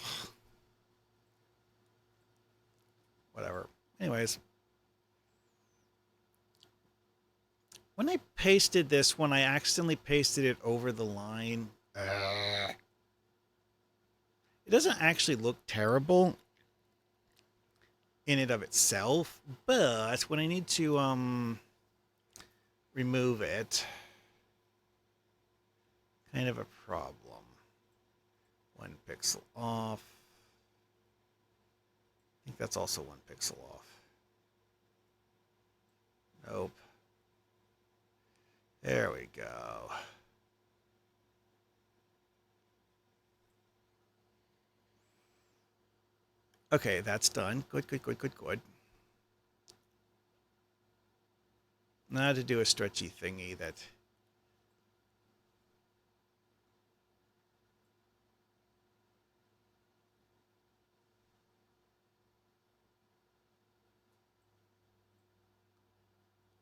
Whatever. Anyways, when I pasted this one, I accidentally pasted it over the line. It doesn't actually look terrible in and of itself, but when I need to remove it, kind of a problem. 1 pixel off. I think that's also 1 pixel off. Nope. There we go. Okay, that's done. Good, good, good, good, good. Now to do a stretchy thingy that...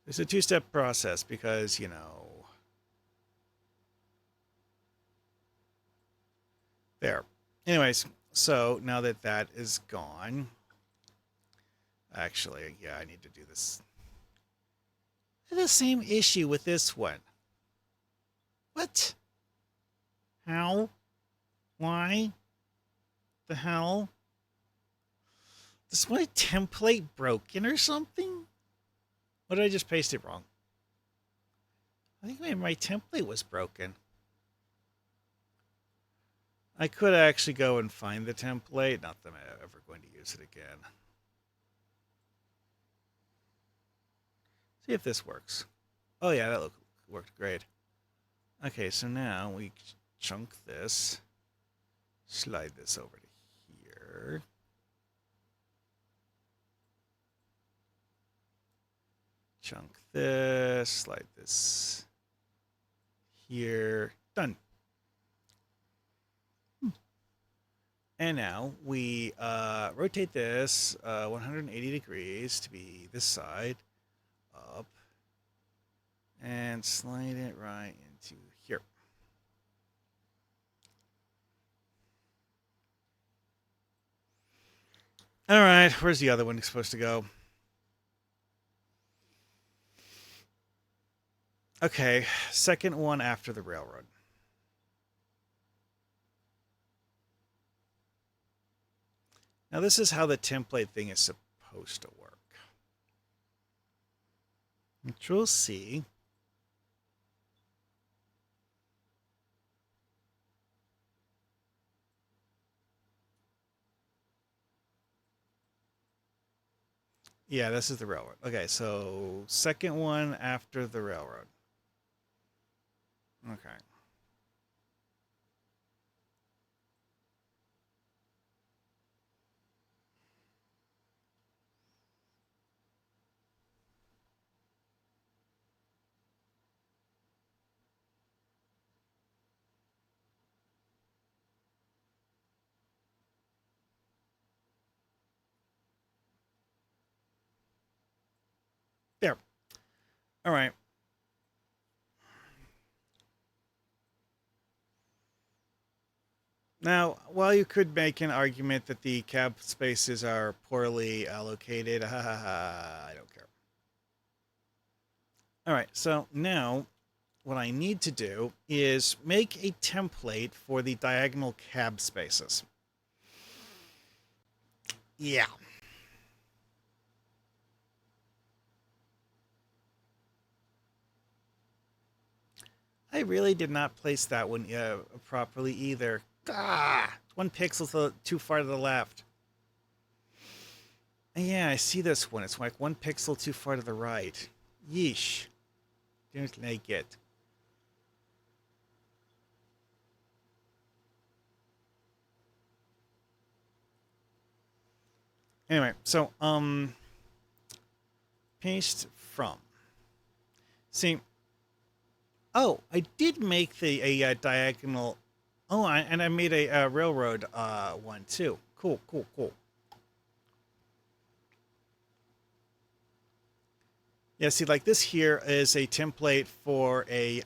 It's a two-step process because, you know... There. Anyways, so now that that is gone... Actually, yeah, I need to do this. The same issue with this one. What? How? Why? The hell? Is my template broken or something? What did I just paste it wrong? I think maybe my template was broken. I could actually go and find the template. Not that I'm ever going to use it again. See if this works. Oh yeah, that worked great. Okay, so now we chunk this. Slide this over to here. Chunk this. Slide this here. Done. And now we rotate this 180 degrees to be this side up and slide it right into here. All right, where's the other one supposed to go? Okay, second one after the railroad. Now this is how the template thing is supposed to work. Control C. Yeah, this is the railroad. Okay, so second one after the railroad. Okay. There. All right. Now, while you could make an argument that the cab spaces are poorly allocated, I don't care. All right, so now what I need to do is make a template for the diagonal cab spaces. Yeah. I really did not place that one properly either. Ah, 1 pixel too far to the left. Yeah, I see this one. It's like 1 pixel too far to the right. Yeesh. Don't like it. Anyway, so paste from. See, oh, I did make a diagonal. Oh, and I made a railroad one too. Cool, cool, cool. Yeah, see, like this here is a template for a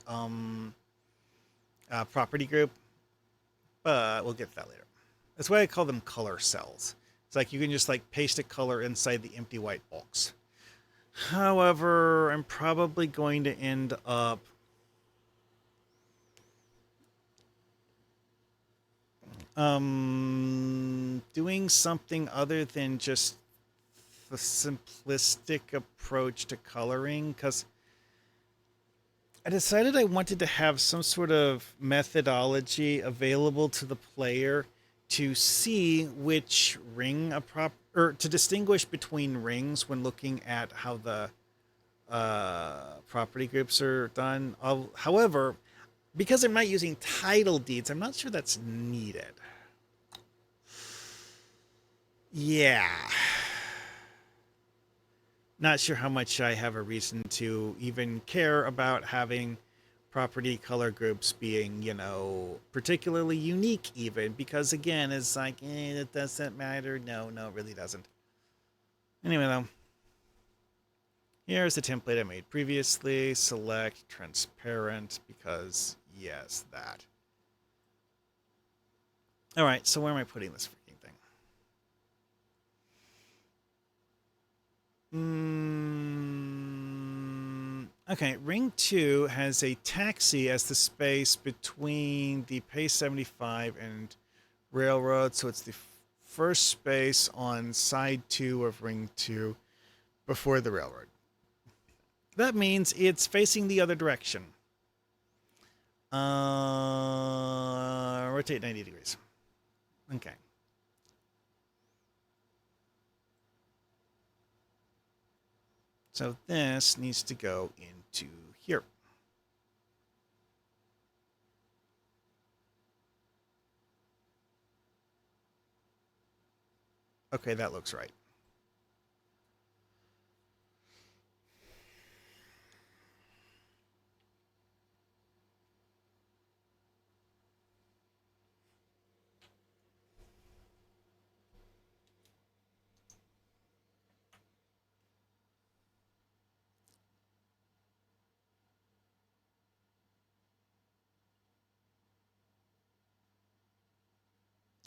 property group, but we'll get to that later. That's why I call them color cells. It's like you can just like paste a color inside the empty white box. However, I'm probably going to end up doing something other than just the simplistic approach to coloring, because I decided I wanted to have some sort of methodology available to the player to see which ring a prop or to distinguish between rings when looking at how the property groups are done. However, because I'm not using title deeds, I'm not sure that's needed. Yeah. Not sure how much I have a reason to even care about having property color groups being, particularly unique even, because again, it's like, it doesn't matter. No, it really doesn't. Anyway, though, here's the template I made previously. Select transparent because, yes, that. All right, so where am I putting this freaking thing? Okay, Ring 2 has a taxi as the space between the Pace 75 and Railroad, so it's the first space on side 2 of Ring 2 before the Railroad. That means it's facing the other direction. Rotate 90 degrees. Okay. So this needs to go into here. Okay, that looks right.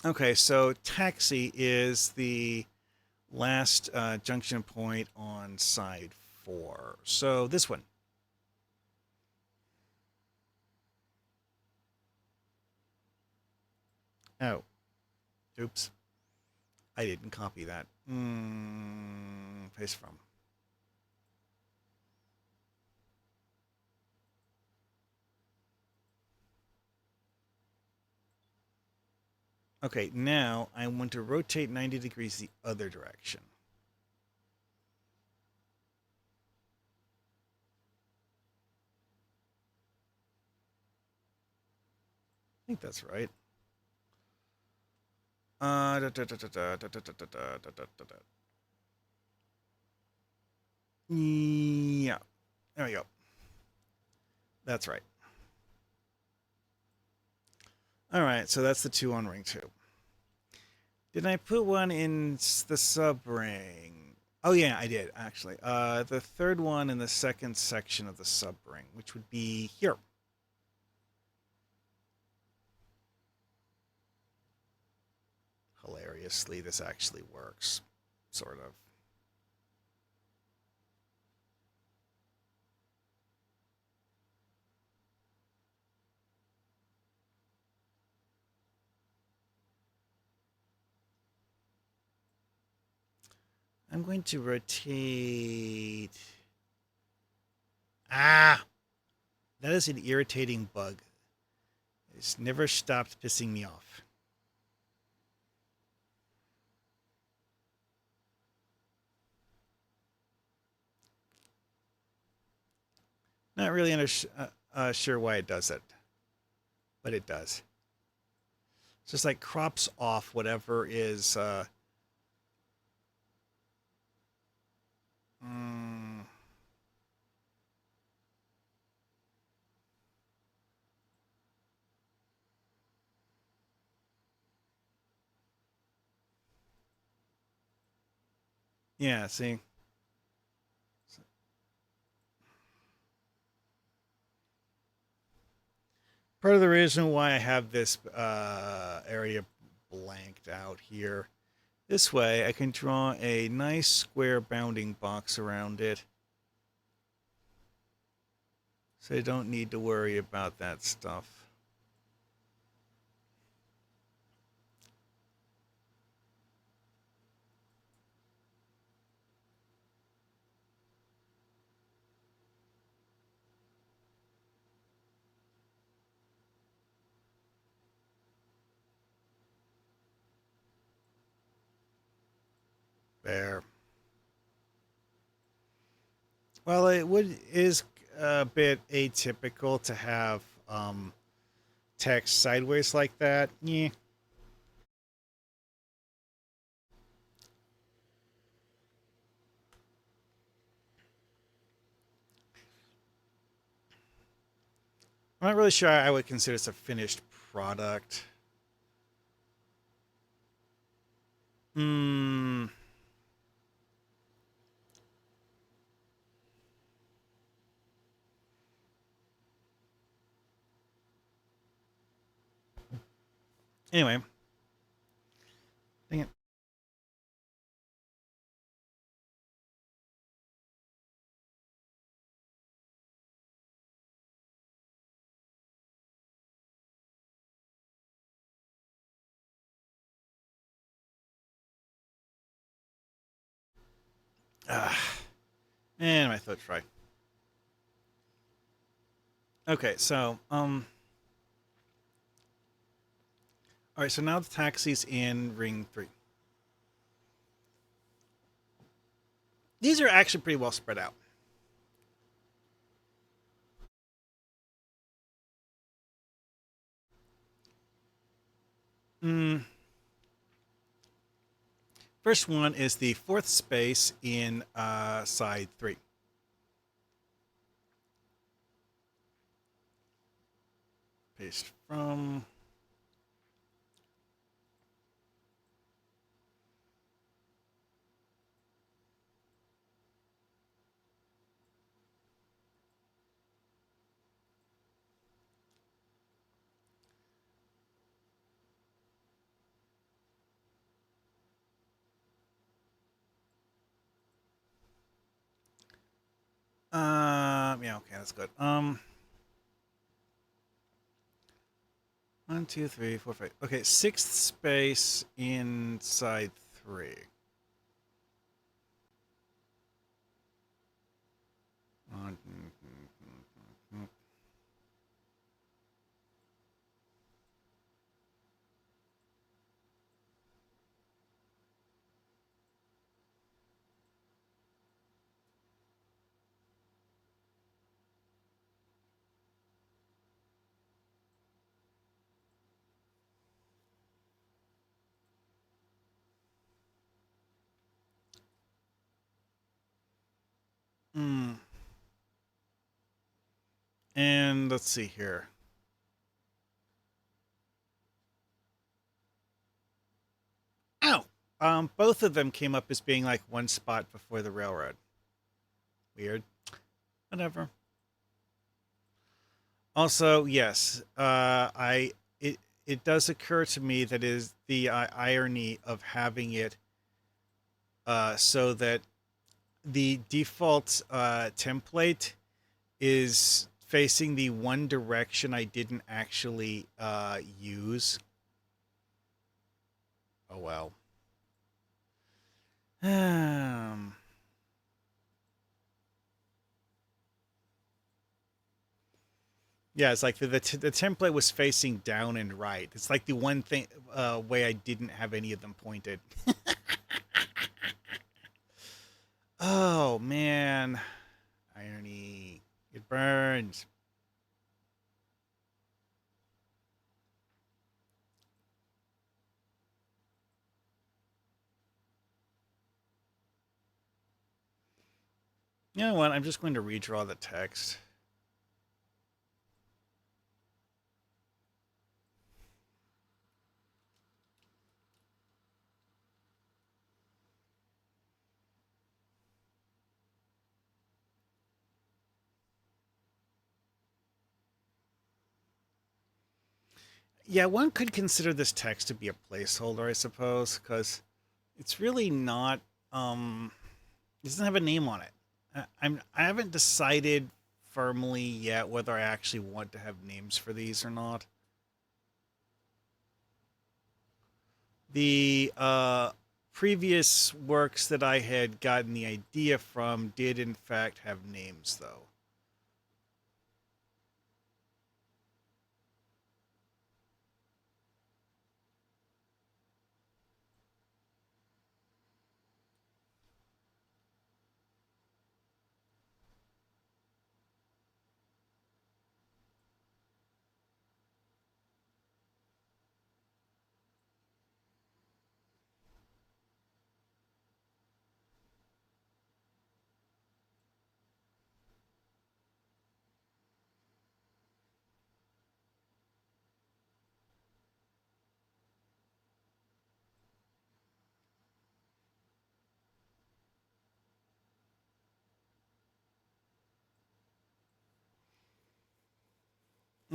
Okay, so taxi is the last junction point on side 4. So this one. Oh, oops. I didn't copy that. Paste from. Okay, now I want to rotate 90 degrees the other direction. I think that's right. Yeah, there we go. That's right. All right, so that's the 2 on ring 2. Did I put one in the sub ring? Oh yeah, I did actually. The third one in the second section of the sub ring, which would be here. Hilariously, this actually works, sort of. I'm going to rotate. Ah, that is an irritating bug. It's never stopped pissing me off. Not really sure why it does it, but it does. It's just like crops off whatever is. Mm, yeah, see. Part of the reason why I have this area blanked out here. This way, I can draw a nice square bounding box around it. So I don't need to worry about that stuff. There. Well, is a bit atypical to have text sideways like that. Yeah. I'm not really sure I would consider this a finished product. Hmm. Anyway, dang it. Ah, and my throat fried. Okay, so all right. So now the taxi's in ring 3. These are actually pretty well spread out. Mm, First one is the fourth space in side 3. Paste from. Yeah, okay, that's good. 1, 2, 3, 4, 5. Okay, sixth space inside 3. Mm. And let's see here. Ow! Both of them came up as being like one spot before the railroad. Weird. Whatever. Also, yes, it does occur to me that is the irony of having it so that the default template is facing the one direction I didn't actually use. Oh well. Yeah, it's like the template was facing down and right. It's like the one thing way I didn't have any of them pointed. Oh man, irony. It burns. You know what? I'm just going to redraw the text. Yeah, one could consider this text to be a placeholder, I suppose, because it's really not. It doesn't have a name on it. I haven't decided firmly yet whether I actually want to have names for these or not. The previous works that I had gotten the idea from did in fact have names, though.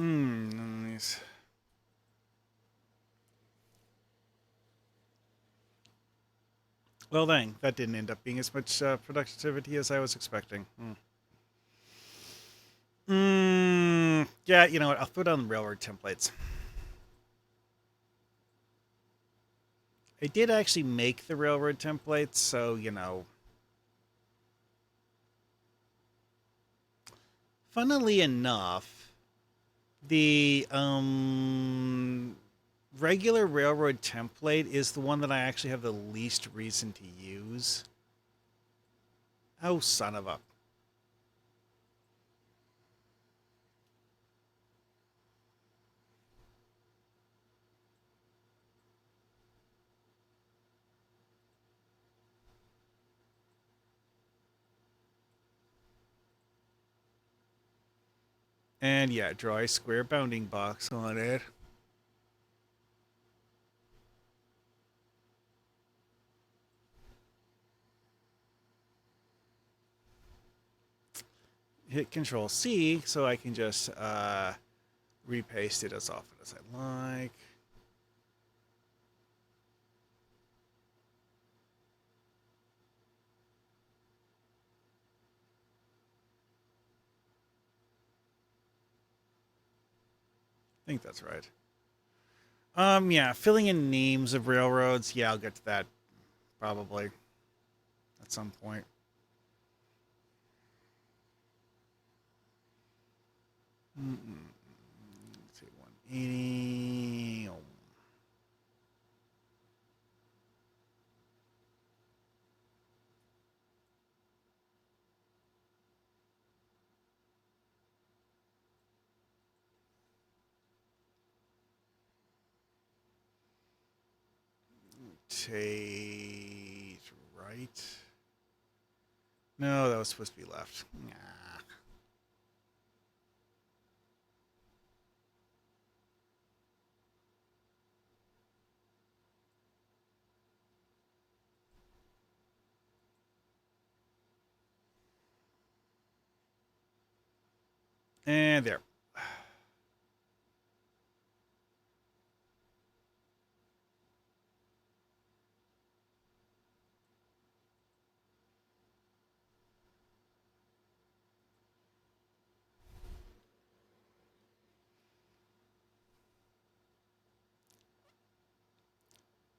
Nice. Well, dang, that didn't end up being as much productivity as I was expecting. Yeah, you know what? I'll put on the railroad templates. I did actually make the railroad templates, so, you know. Funnily enough, the regular railroad template is the one that I actually have the least reason to use. Oh, son of a. And yeah, draw a square bounding box on it. Hit Control C so I can just repaste it as often as I like. think that's right. Yeah, filling in names of railroads. Yeah, I'll get to that probably at some point. Let's see, 180. Rotate right. No, that was supposed to be left. Nah. And there.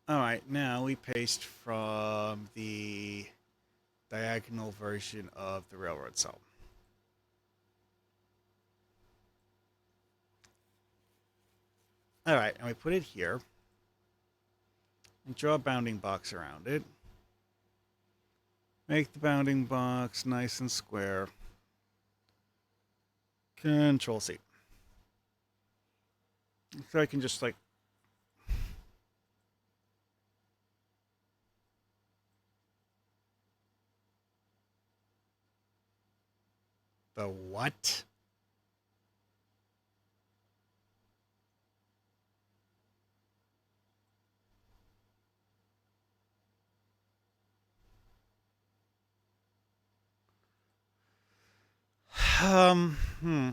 All right, now we paste from the diagonal version of the railroad cell. All right, and we put it here and draw a bounding box around it. Make the bounding box nice and square. Control C. So I can just like the what? Um, hmm.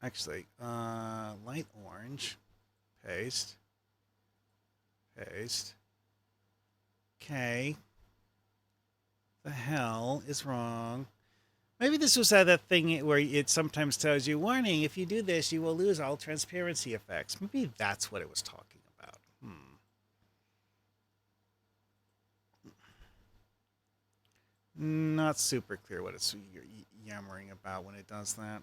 Actually, light orange, paste, paste. Okay. The hell is wrong? Maybe this was that thing where it sometimes tells you, warning, if you do this, you will lose all transparency effects. Maybe that's what it was talking about. Not super clear what it's yammering about when it does that.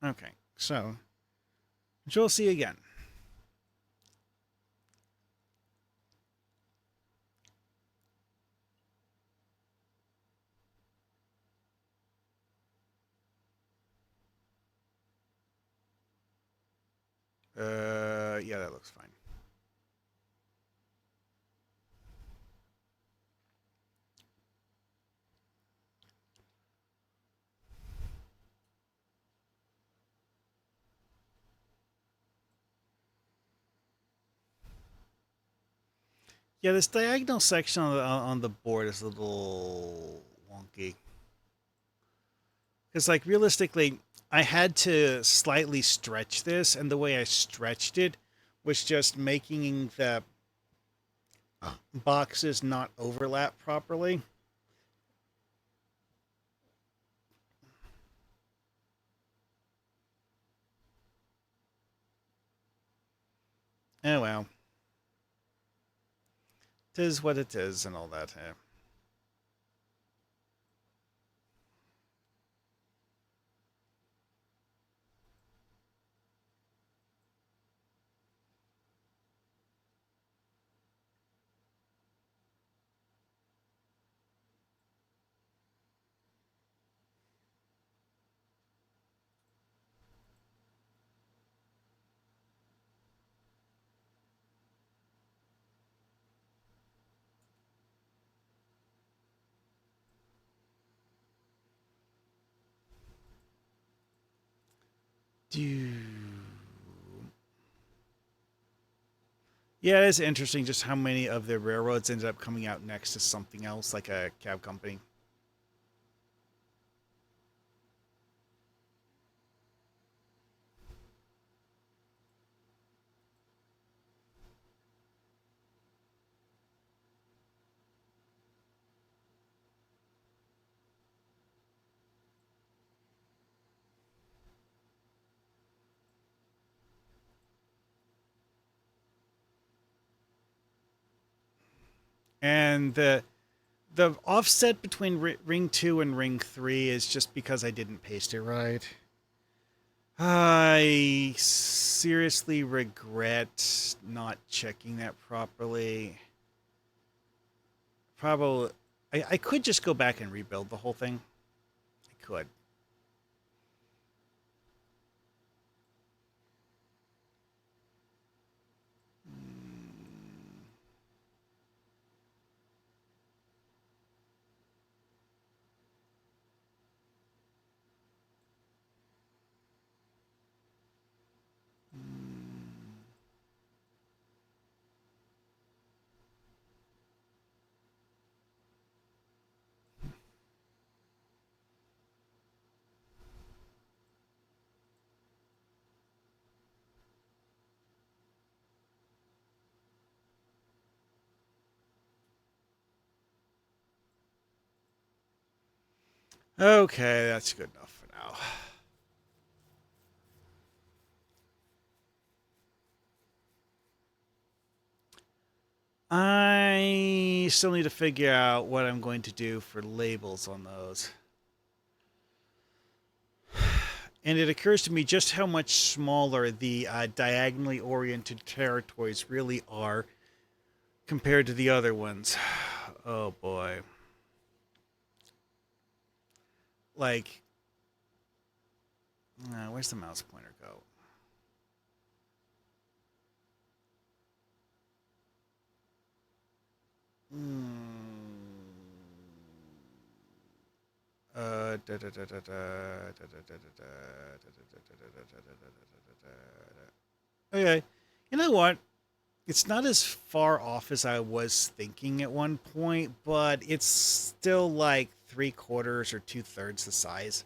Okay, so Control C again. Yeah, that looks fine. Yeah, this diagonal section on the board is a little wonky. Because, like, realistically, I had to slightly stretch this, and the way I stretched it was just making the boxes not overlap properly. Oh well. Tis what it is and all that. Do. Yeah, it is interesting just how many of the railroads ended up coming out next to something else, like a cab company. And the offset between ring 2 and ring 3 is just because I didn't paste it right. I seriously regret not checking that properly. Probably, I could just go back and rebuild the whole thing. I could. Okay, that's good enough for now. I still need to figure out what I'm going to do for labels on those. And it occurs to me just how much smaller the diagonally oriented territories really are compared to the other ones. Oh boy. Like, where's the mouse pointer go? Okay. You know what? It's not as far off as I was thinking at one point, but it's still like 3/4 or 2/3 the size.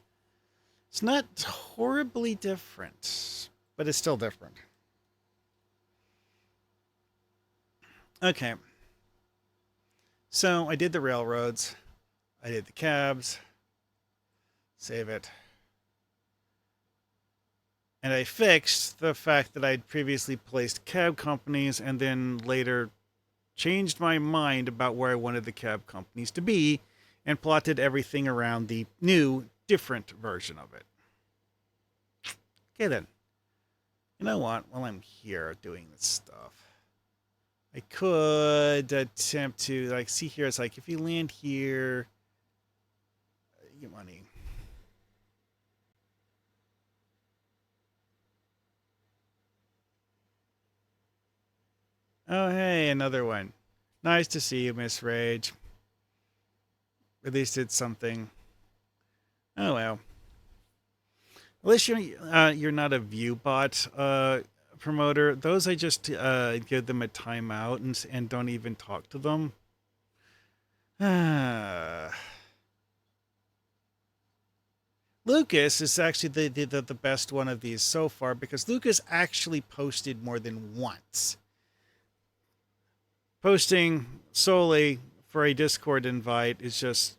It's not horribly different, but it's still different. Okay. So I did the railroads. I did the cabs. Save it. And I fixed the fact that I'd previously placed cab companies and then later changed my mind about where I wanted the cab companies to be and plotted everything around the new, different version of it. Okay, then. You know what? While I'm here doing this stuff, I could attempt to, like, see here. It's like if you land here, you get money. Oh, hey, another one. Nice to see you, Miss Rage. At least it's something. Oh well. At least you're not a ViewBot promoter. Those I just give them a timeout and don't even talk to them. Lucas is actually the best one of these so far because Lucas actually posted more than once. Posting solely for a Discord invite is just,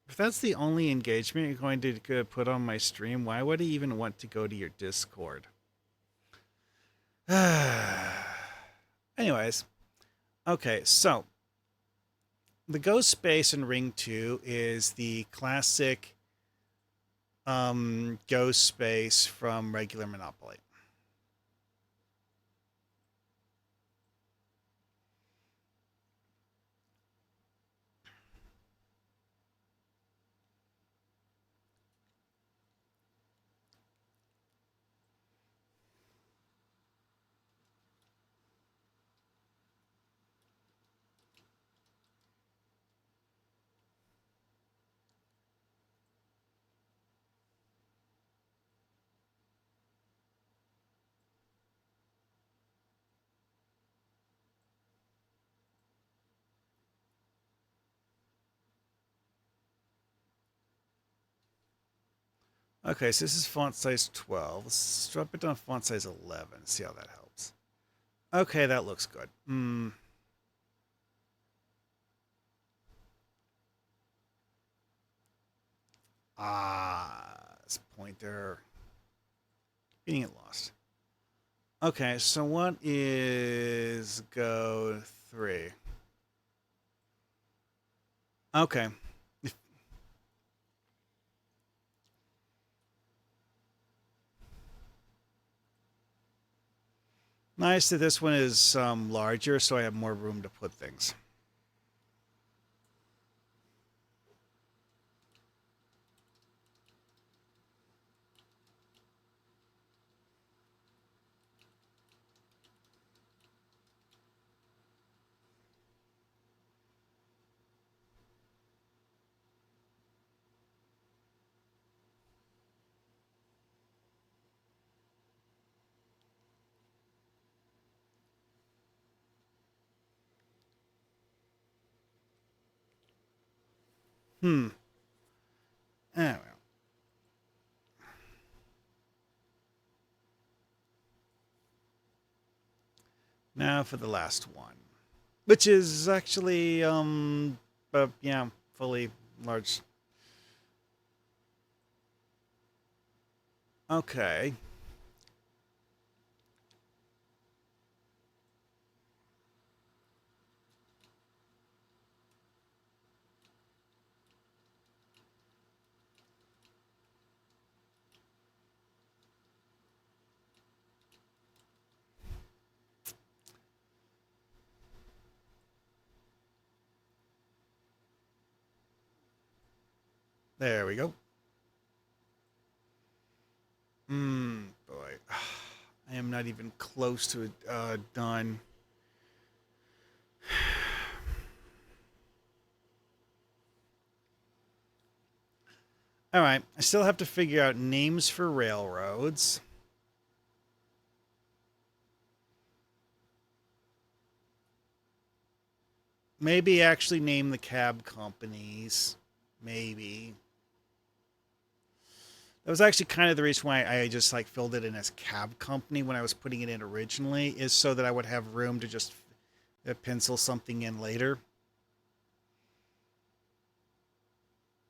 if that's the only engagement you're going to put on my stream, why would I even want to go to your Discord? Anyways, okay, so the Ghost Space in Ring 2 is the classic Ghost Space from regular Monopoly. Okay, so this is font size 12. Let's drop it down to font size 11. See how that helps. Okay, that looks good. This pointer. Getting it lost. Okay, so what is go 3? Okay. Nice that this one is larger, so I have more room to put things. Hmm. Anyway, now for the last one, which is actually yeah, fully large. Okay. There we go. Boy. I am not even close to it done. All right. I still have to figure out names for railroads. Maybe actually name the cab companies. Maybe. That was actually kind of the reason why I just like filled it in as cab company when I was putting it in originally, is so that I would have room to just pencil something in later.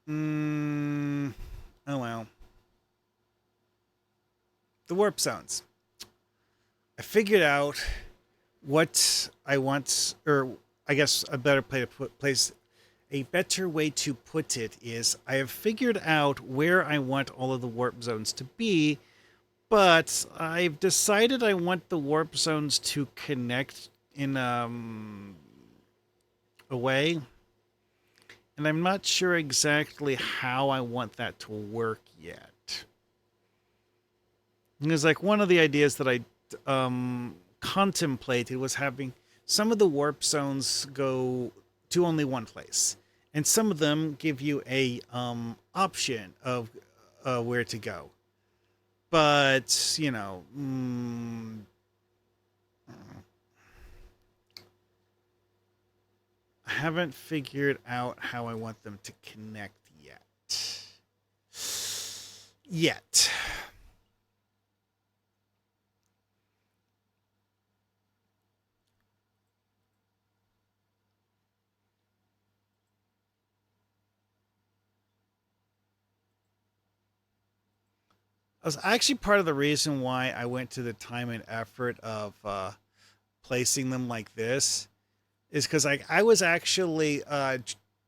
Mm, oh well. The warp zones. I figured out what I want, or I guess a better place, a better way to put it is I have figured out where I want all of the warp zones to be, but I've decided I want the warp zones to connect in a way, and I'm not sure exactly how I want that to work yet. Because like one of the ideas that I contemplated was having some of the warp zones go to only one place, and some of them give you a option of where to go. But you know, I haven't figured out how I want them to connect yet. Yet. That was actually part of the reason why I went to the time and effort of placing them like this, is because I was actually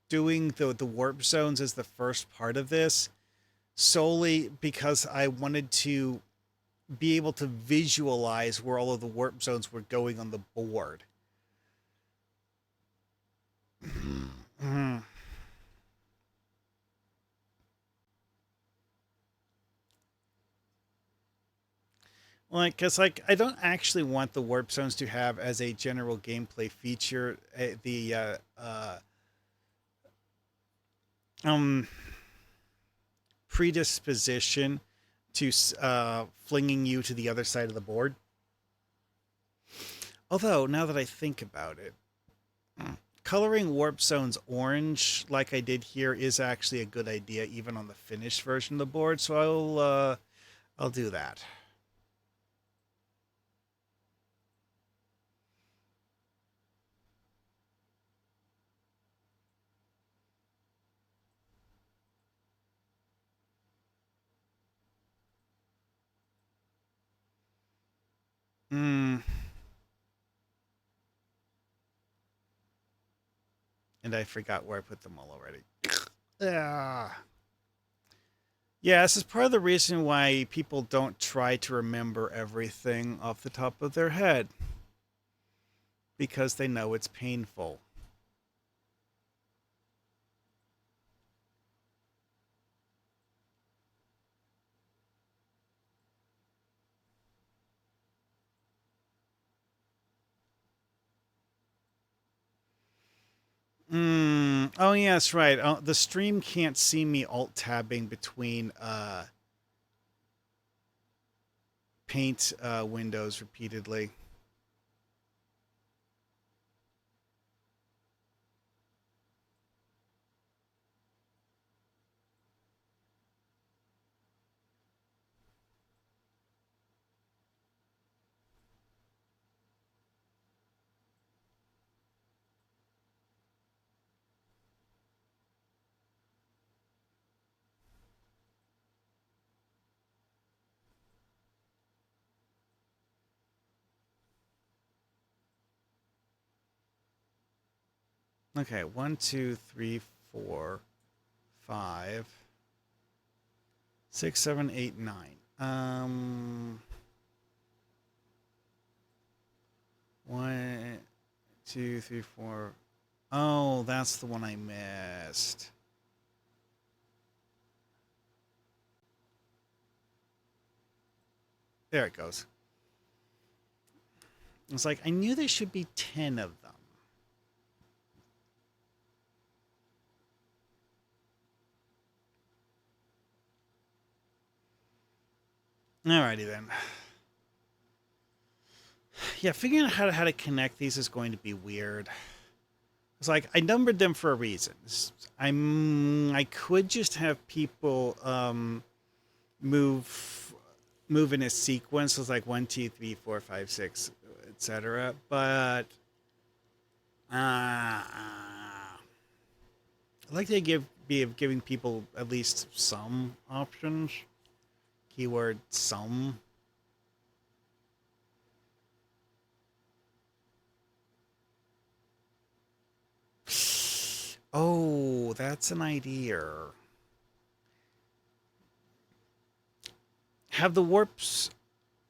doing the warp zones as the first part of this solely because I wanted to be able to visualize where all of the warp zones were going on the board. Like, cause like I don't actually want the warp zones to have as a general gameplay feature the um predisposition to flinging you to the other side of the board. Although now that I think about it, coloring warp zones orange like I did here is actually a good idea, even on the finished version of the board. So I'll do that. Mm, And I forgot where I put them all already. Ah. Yeah, this is part of the reason why people don't try to remember everything off the top of their head. Because they know it's painful. Oh, yeah, that's right. The stream can't see me alt-tabbing between paint windows repeatedly. Okay, 1, 2, 3, 4, 5, 6, 7, 8, 9. 1, 2, 3, 4. Oh, that's the one I missed. There it goes. It's like I knew there should be 10 of them. Alrighty then. Yeah, figuring out how to connect these is going to be weird. It's like I numbered them for a reason. I could just have people move in a sequence. So it's like 1, 2, 3, 4, 5, 6, etc. But I like to be of giving people at least some options. Keyword some. Oh, that's an idea. Have the warps.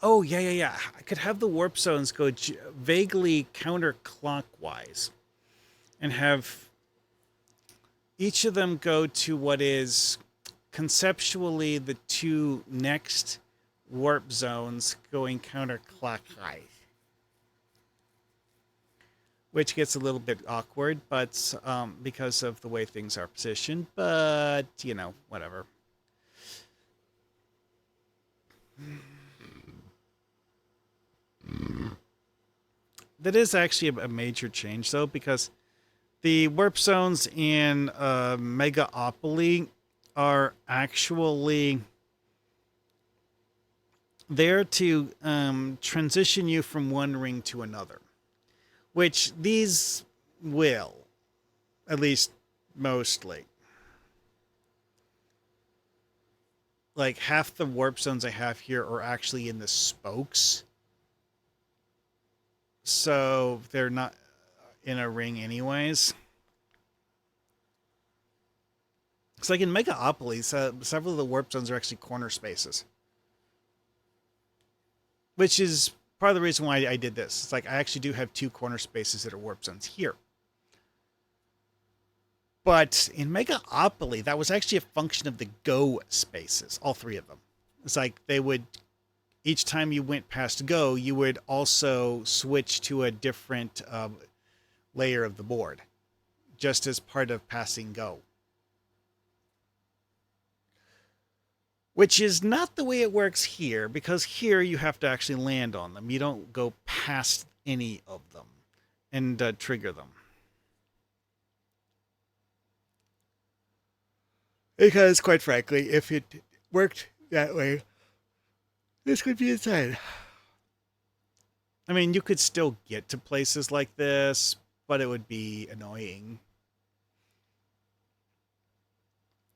Oh, yeah, yeah, yeah. I could have the warp zones go vaguely counterclockwise and have each of them go to what is conceptually the two next warp zones going counterclockwise. Which gets a little bit awkward, but because of the way things are positioned, but, you know, whatever. That is actually a major change, though, because the warp zones in Megaopoly are actually there to transition you from one ring to another, which these will, at least mostly. Like half the warp zones I have here are actually in the spokes. So they're not in a ring anyways. It's like in Megaopolis, several of the warp zones are actually corner spaces. Which is part of the reason why I did this. It's like I actually do have two corner spaces that are warp zones here. But in Megaopoly, that was actually a function of the go spaces, all three of them. It's like they would, each time you went past go, you would also switch to a different layer of the board, just as part of passing go. Which is not the way it works here, because here you have to actually land on them. You don't go past any of them and trigger them. Because, quite frankly, if it worked that way, this would be insane. I mean, you could still get to places like this, but it would be annoying.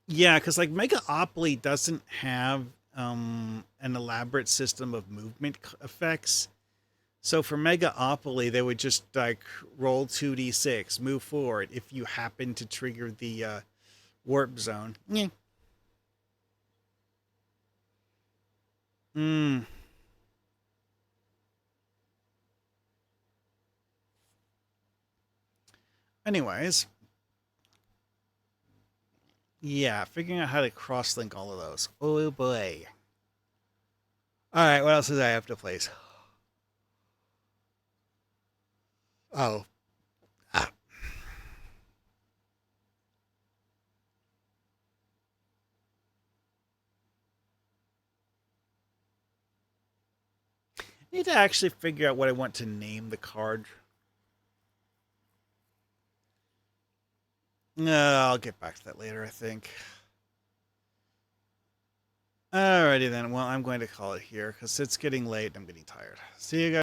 Yeah, because like Megaopoly doesn't have an elaborate system of movement effects. So for Megaopoly, they would just like roll 2d6, move forward if you happen to trigger the warp zone. Yeah. Mm. Anyways, yeah, figuring out how to cross-link all of those. Oh boy. All right, what else does I have to place? Oh, ah. I need to actually figure out what I want to name the card. No, I'll get back to that later, I think. Alrighty then. Well, I'm going to call it here because it's getting late. I'm getting tired. See you guys.